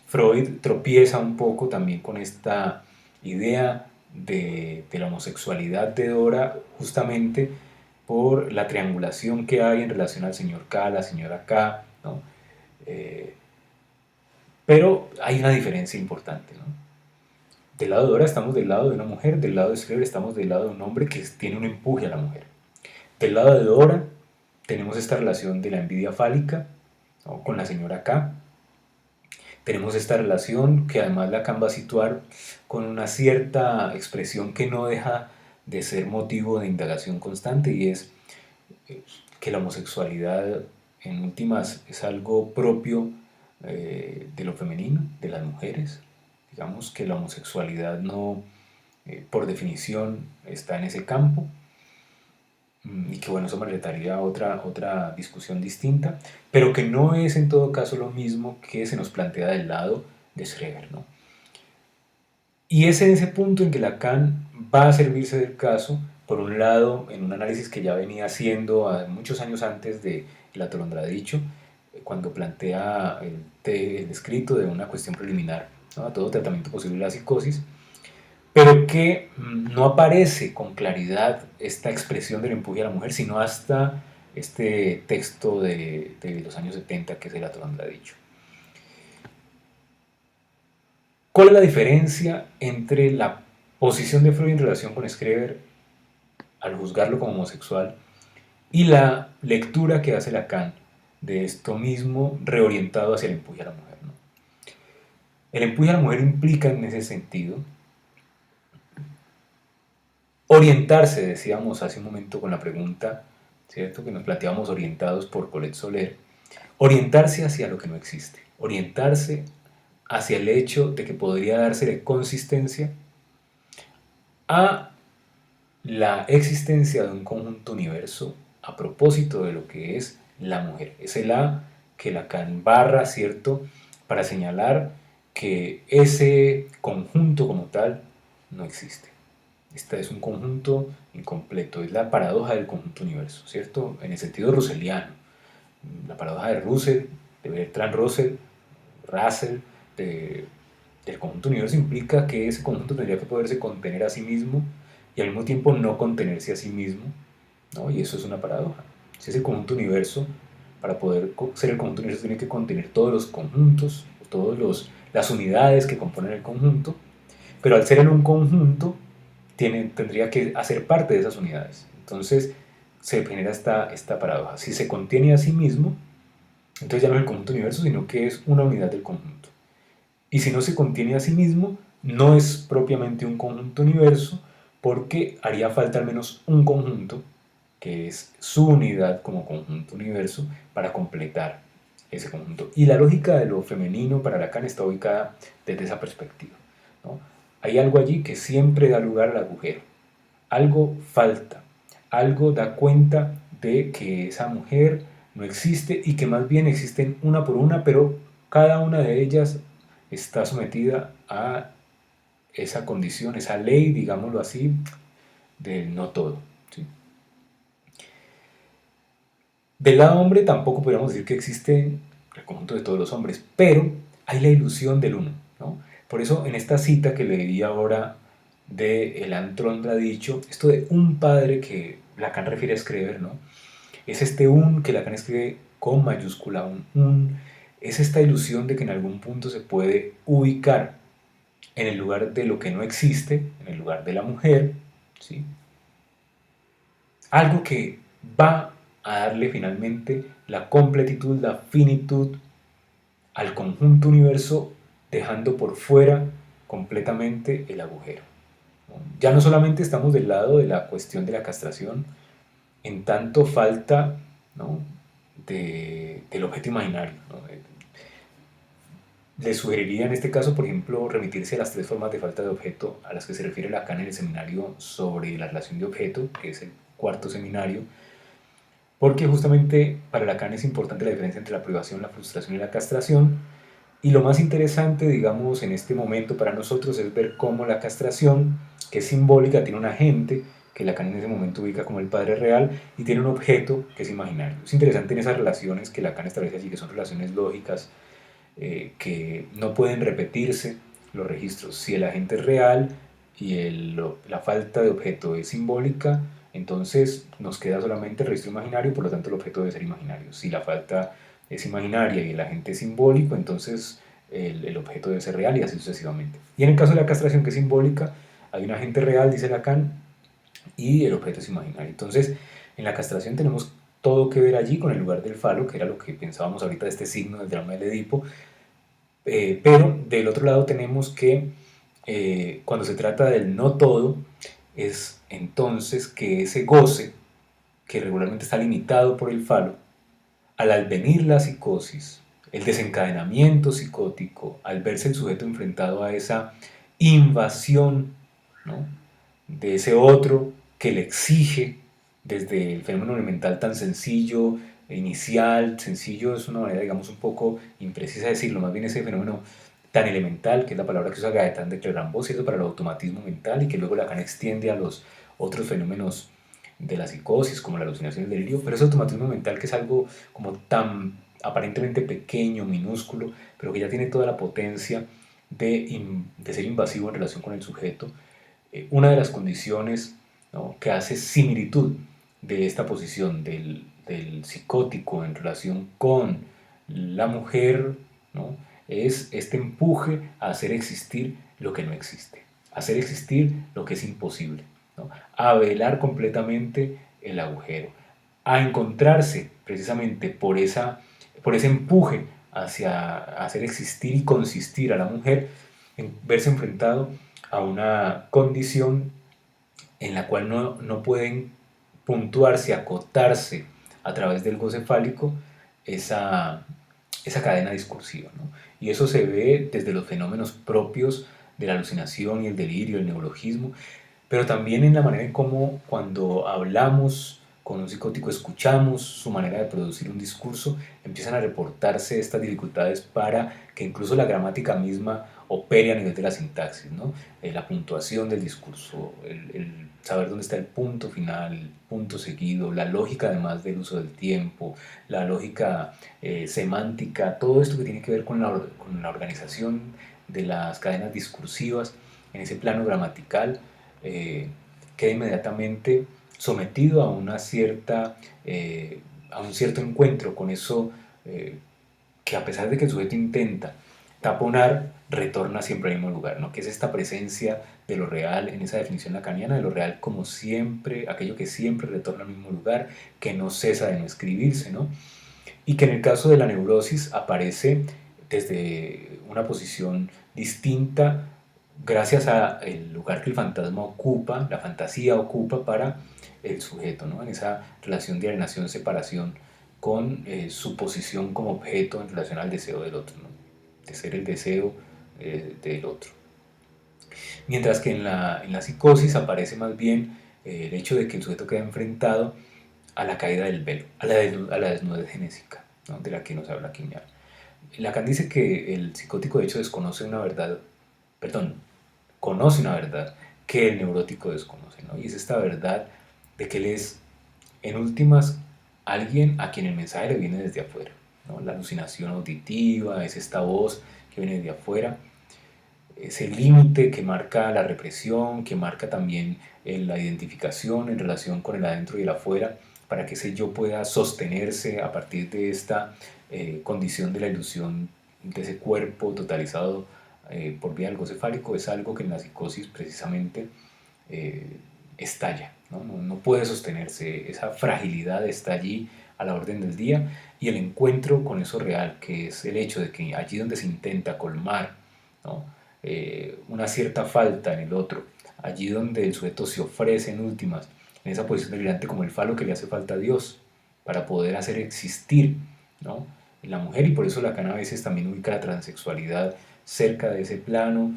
Freud tropieza un poco también con esta idea de la homosexualidad de Dora, justamente por la triangulación que hay en relación al señor K, a la señora K, ¿no? Pero hay una diferencia importante, ¿no? Del lado de Dora estamos del lado de una mujer, del lado de Schreber estamos del lado de un hombre que tiene un empuje a la mujer. Del lado de Dora tenemos esta relación de la envidia fálica, ¿no?, con la señora K. Tenemos esta relación que además Lacan va a situar con una cierta expresión que no deja de ser motivo de indagación constante, y es que la homosexualidad en últimas es algo propio de lo femenino, de las mujeres. Digamos que la homosexualidad no, por definición, está en ese campo, y que bueno, eso meritaría otra discusión distinta, pero que no es en todo caso lo mismo que se nos plantea del lado de Schreber, ¿no? Y es en ese punto en que Lacan va a servirse del caso, por un lado, en un análisis que ya venía haciendo muchos años antes de El atolondradicho, cuando plantea el escrito de una cuestión preliminar, ¿no?, a todo tratamiento posible de la psicosis, pero que no aparece con claridad esta expresión del empuje a la mujer, sino hasta este texto de los años 70 que es el Atolondradicho. ¿Cuál es la diferencia entre la posición de Freud en relación con Schreber al juzgarlo como homosexual y la lectura que hace Lacan de esto mismo reorientado hacia el empuje a la mujer? ¿No? El empuje a la mujer implica en ese sentido orientarse, decíamos hace un momento con la pregunta, ¿cierto? Que nos planteábamos orientados por Colette Soler, orientarse hacia lo que no existe, orientarse hacia el hecho de que podría dársele consistencia a la existencia de un conjunto universo a propósito de lo que es la mujer. Es el A que Lacan barra, ¿cierto?, para señalar que ese conjunto como tal no existe. Este es un conjunto incompleto, es la paradoja del conjunto universo, ¿cierto? En el sentido russelliano. La paradoja de Russell, de Bertrand Russell, del conjunto universo implica que ese conjunto tendría que poderse contener a sí mismo y al mismo tiempo no contenerse a sí mismo, ¿no? Y eso es una paradoja. Si ese conjunto universo, para poder ser el conjunto universo, tiene que contener todos los conjuntos, todas las unidades que componen el conjunto, pero al ser en un conjunto, tendría que hacer parte de esas unidades. Entonces se genera esta paradoja. Si se contiene a sí mismo, entonces ya no es el conjunto universo, sino que es una unidad del conjunto. Y si no se contiene a sí mismo, no es propiamente un conjunto universo, porque haría falta al menos un conjunto, que es su unidad como conjunto universo, para completar ese conjunto. Y la lógica de lo femenino para Lacan está ubicada desde esa perspectiva, ¿no? Hay algo allí que siempre da lugar al agujero. Algo falta, algo da cuenta de que esa mujer no existe y que más bien existen una por una, pero cada una de ellas está sometida a esa condición, esa ley, digámoslo así, del no todo. ¿Sí? Del lado hombre tampoco podríamos decir que existe el conjunto de todos los hombres, pero hay la ilusión del uno, ¿no? Por eso en esta cita que leí ahora de El Antrón ha dicho, esto de un padre que Lacan refiere a Schreber, ¿no? Es este un que Lacan escribe con mayúscula, es esta ilusión de que en algún punto se puede ubicar en el lugar de lo que no existe, en el lugar de la mujer, ¿sí? Algo que va a darle finalmente la completitud, la finitud al conjunto universo, dejando por fuera completamente el agujero. Ya no solamente estamos del lado de la cuestión de la castración, en tanto falta, ¿no?, del objeto imaginario, ¿no? Les sugeriría en este caso, por ejemplo, remitirse a las tres formas de falta de objeto a las que se refiere Lacan en el seminario sobre la relación de objeto, que es el cuarto seminario, porque justamente para Lacan es importante la diferencia entre la privación, la frustración y la castración, y lo más interesante, digamos, en este momento para nosotros es ver cómo la castración, que es simbólica, tiene un agente que Lacan en ese momento ubica como el padre real y tiene un objeto que es imaginario. Es interesante en esas relaciones que Lacan establece allí, que son relaciones lógicas, que no pueden repetirse los registros. Si el agente es real y la falta de objeto es simbólica, entonces nos queda solamente el registro imaginario, por lo tanto el objeto debe ser imaginario. Si la falta es imaginaria y el agente es simbólico, entonces el objeto debe ser real y así sucesivamente. Y en el caso de la castración, que es simbólica, hay un agente real, dice Lacan, y el objeto es imaginario. Entonces, en la castración tenemos todo que ver allí con el lugar del falo, que era lo que pensábamos ahorita de este signo del drama del Edipo, pero del otro lado tenemos que cuando se trata del no todo, es entonces que ese goce, que regularmente está limitado por el falo, al advenir la psicosis, el desencadenamiento psicótico, al verse el sujeto enfrentado a esa invasión, ¿no?, de ese otro que le exige desde el fenómeno elemental tan sencillo, inicial, sencillo es una manera, digamos, un poco imprecisa de decirlo, más bien ese fenómeno tan elemental, que es la palabra que usa Gaetán de Clermont, ¿cierto?, para el automatismo mental, y que luego Lacan extiende a los otros fenómenos de la psicosis, como la alucinación y el delirio, pero ese automatismo mental que es algo como tan aparentemente pequeño, minúsculo, pero que ya tiene toda la potencia de ser invasivo en relación con el sujeto, Una de las condiciones, ¿no?, que hace similitud de esta posición del psicótico en relación con la mujer, ¿no?, es este empuje a hacer existir lo que no existe, a hacer existir lo que es imposible, ¿no?, a velar completamente el agujero, a encontrarse precisamente por ese empuje hacia hacer existir y consistir a la mujer, en verse enfrentado a una condición en la cual no pueden puntuarse, acotarse a través del goce fálico esa, esa cadena discursiva, ¿no? Y eso se ve desde los fenómenos propios de la alucinación y el delirio, el neologismo, pero también en la manera en cómo cuando hablamos con un psicótico, escuchamos su manera de producir un discurso, empiezan a reportarse estas dificultades para que incluso la gramática misma opere a nivel de la sintaxis, ¿no? La puntuación del discurso, el saber dónde está el punto final, el punto seguido, la lógica además del uso del tiempo, la lógica semántica, todo esto que tiene que ver con la organización de las cadenas discursivas en ese plano gramatical, eh, queda inmediatamente sometido a a un cierto encuentro con eso, que a pesar de que el sujeto intenta taponar, retorna siempre al mismo lugar, ¿no?, que es esta presencia de lo real en esa definición lacaniana, de lo real como siempre, aquello que siempre retorna al mismo lugar, que no cesa de no escribirse, ¿no?, y que en el caso de la neurosis aparece desde una posición distinta gracias al lugar que el fantasma ocupa, la fantasía ocupa para el sujeto, ¿no?, en esa relación de alienación-separación con su posición como objeto en relación al deseo del otro, ¿no?, de ser el deseo del otro. Mientras que en la psicosis aparece más bien el hecho de que el sujeto queda enfrentado a la caída del velo, a la desnudez genésica, ¿no?, de la que nos habla Quiñar. Lacan dice que el psicótico de hecho desconoce una verdad, perdón, conoce una verdad que el neurótico desconoce, ¿no?, y es esta verdad de que él es, en últimas, alguien a quien el mensaje le viene desde afuera, ¿no?, la alucinación auditiva, es esta voz que viene desde afuera, ese límite que marca la represión, que marca también la identificación en relación con el adentro y el afuera, para que ese yo pueda sostenerse a partir de esta condición de la ilusión de ese cuerpo totalizado por vía del goce fálico, es algo que en la psicosis precisamente eh, estalla, ¿no? No puede sostenerse, esa fragilidad está allí a la orden del día, y el encuentro con eso real, que es el hecho de que allí donde se intenta colmar, ¿no?, una cierta falta en el otro, allí donde el sujeto se ofrece en últimas, en esa posición delirante como el falo que le hace falta a Dios para poder hacer existir, ¿no?, en la mujer, y por eso Lacan a veces también ubica la transexualidad cerca de ese plano,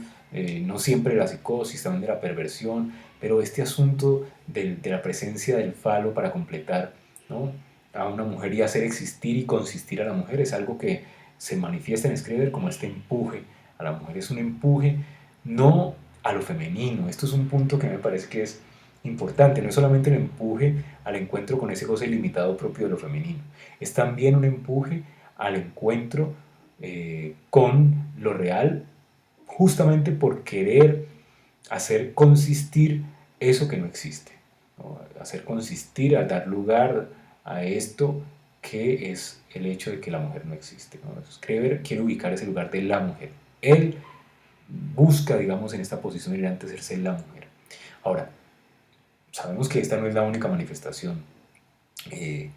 no siempre de la psicosis, también de la perversión, pero este asunto de la presencia del falo para completar, ¿no?, a una mujer y hacer existir y consistir a la mujer es algo que se manifiesta en Schreber como este empuje a la mujer, es un empuje no a lo femenino. Esto es un punto que me parece que es importante, no es solamente el empuje al encuentro con ese goce ilimitado propio de lo femenino, es también un empuje al encuentro con lo real, justamente por querer hacer consistir eso que no existe, ¿no?, hacer consistir, a dar lugar a esto que es el hecho de que la mujer no existe, ¿no? Schreber quiere ubicar ese lugar de la mujer. Él busca, digamos, en esta posición delirante hacerse la mujer. Ahora, sabemos que esta no es la única manifestación eh,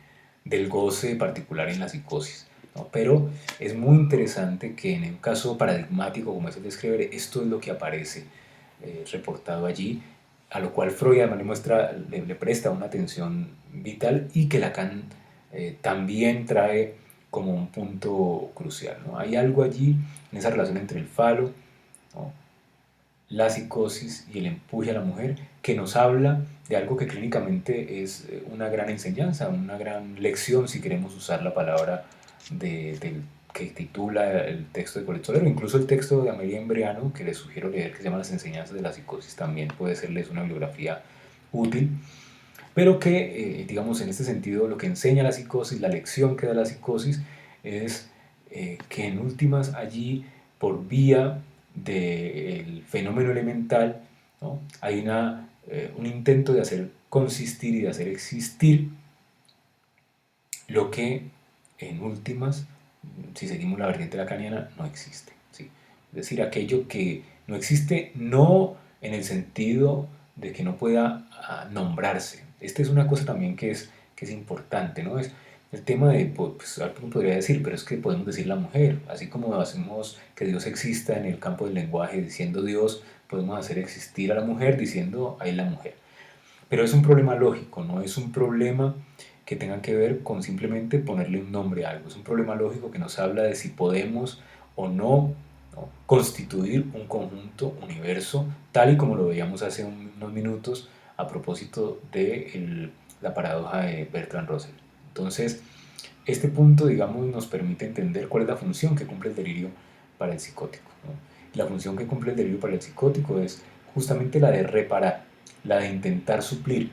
del goce particular en la psicosis, ¿no?, pero es muy interesante que en un caso paradigmático como es el de Schreber, esto es lo que aparece reportado allí, a lo cual Freud además le presta una atención vital, y que Lacan también trae como un punto crucial, ¿no? Hay algo allí en esa relación entre el falo, ¿no?, la psicosis y el empuje a la mujer, que nos habla de algo que clínicamente es una gran enseñanza, una gran lección, si queremos usar la palabra que titula el texto de Colette Solero. Incluso el texto de Amelia Embreano, que les sugiero leer, que se llama Las enseñanzas de la psicosis, también puede serles una bibliografía útil, pero que, digamos, en este sentido, lo que enseña la psicosis, la lección que da la psicosis, es que en últimas allí, por vía del fenómeno elemental, ¿no? Hay un intento de hacer consistir y de hacer existir lo que en últimas, si seguimos la vertiente lacaniana, no existe, ¿sí? Es decir, aquello que no existe, no en el sentido de que no pueda nombrarse. Esta es una cosa también que es importante, ¿no? Es el tema de, pues alguien podría decir, pero es que podemos decir la mujer, así como hacemos que Dios exista en el campo del lenguaje diciendo Dios, podemos hacer existir a la mujer diciendo hay la mujer. Pero es un problema lógico, no es un problema que tenga que ver con simplemente ponerle un nombre a algo. Es un problema lógico que nos habla de si podemos o no, ¿no?, constituir un conjunto, universo, tal y como lo veíamos hace unos minutos a propósito de la paradoja de Bertrand Russell. Entonces, este punto, digamos, nos permite entender cuál es la función que cumple el delirio para el psicótico, ¿no? La función que cumple el delirio para el psicótico es justamente la de reparar, la de intentar suplir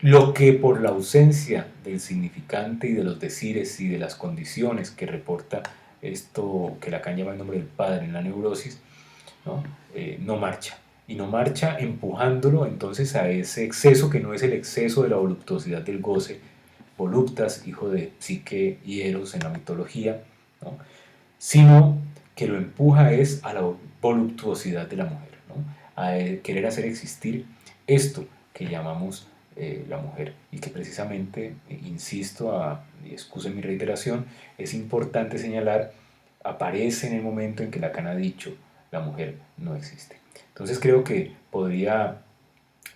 lo que por la ausencia del significante y de los decires y de las condiciones que reporta esto que Lacan llama el nombre del padre en la neurosis, ¿no? No marcha. Y no marcha empujándolo entonces a ese exceso que no es el exceso de la voluptuosidad del goce, voluptas, hijo de Psique y Eros en la mitología, ¿no?, sino que lo empuja es a la voluptuosidad de la mujer, ¿no?, a querer hacer existir esto que llamamos la mujer, y que precisamente, insisto, y excusen mi reiteración, es importante señalar, aparece en el momento en que Lacan ha dicho la mujer no existe. Entonces creo que podría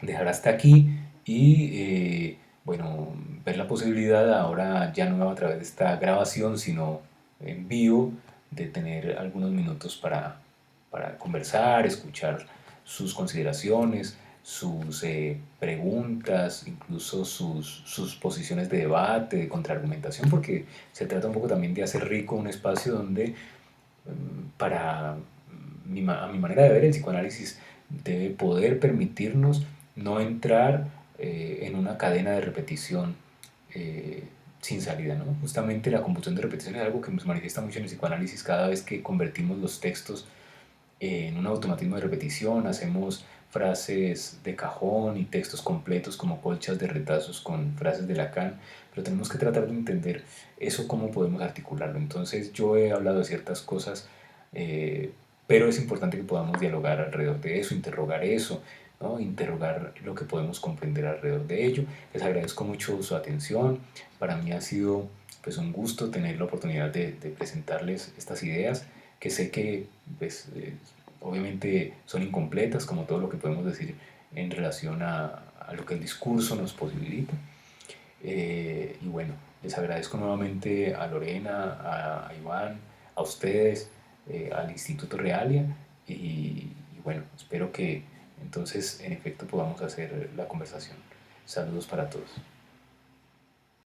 dejar hasta aquí y bueno, ver la posibilidad ahora ya no a través de esta grabación, sino en vivo, de tener algunos minutos para conversar, escuchar sus consideraciones, sus preguntas, incluso sus posiciones de debate, de contraargumentación, porque se trata un poco también de hacer rico un espacio donde, para a mi manera de ver, el psicoanálisis debe poder permitirnos no entrar en una cadena de repetición eh, sin salida, ¿no? Justamente la compulsión de repetición es algo que se manifiesta mucho en el psicoanálisis cada vez que convertimos los textos en un automatismo de repetición, hacemos frases de cajón y textos completos como colchas de retazos con frases de Lacan, pero tenemos que tratar de entender eso, cómo podemos articularlo. Entonces yo he hablado de ciertas cosas, eh, pero es importante que podamos dialogar alrededor de eso, interrogar eso, ¿no?, interrogar lo que podemos comprender alrededor de ello. Les agradezco mucho su atención. Para mí ha sido pues un gusto tener la oportunidad de presentarles estas ideas que sé que pues, obviamente son incompletas, como todo lo que podemos decir en relación a lo que el discurso nos posibilita. Y bueno, les agradezco nuevamente a Lorena, a Iván, a ustedes, al Instituto Realia, y bueno, espero que entonces en efecto podamos hacer la conversación. Saludos para todos.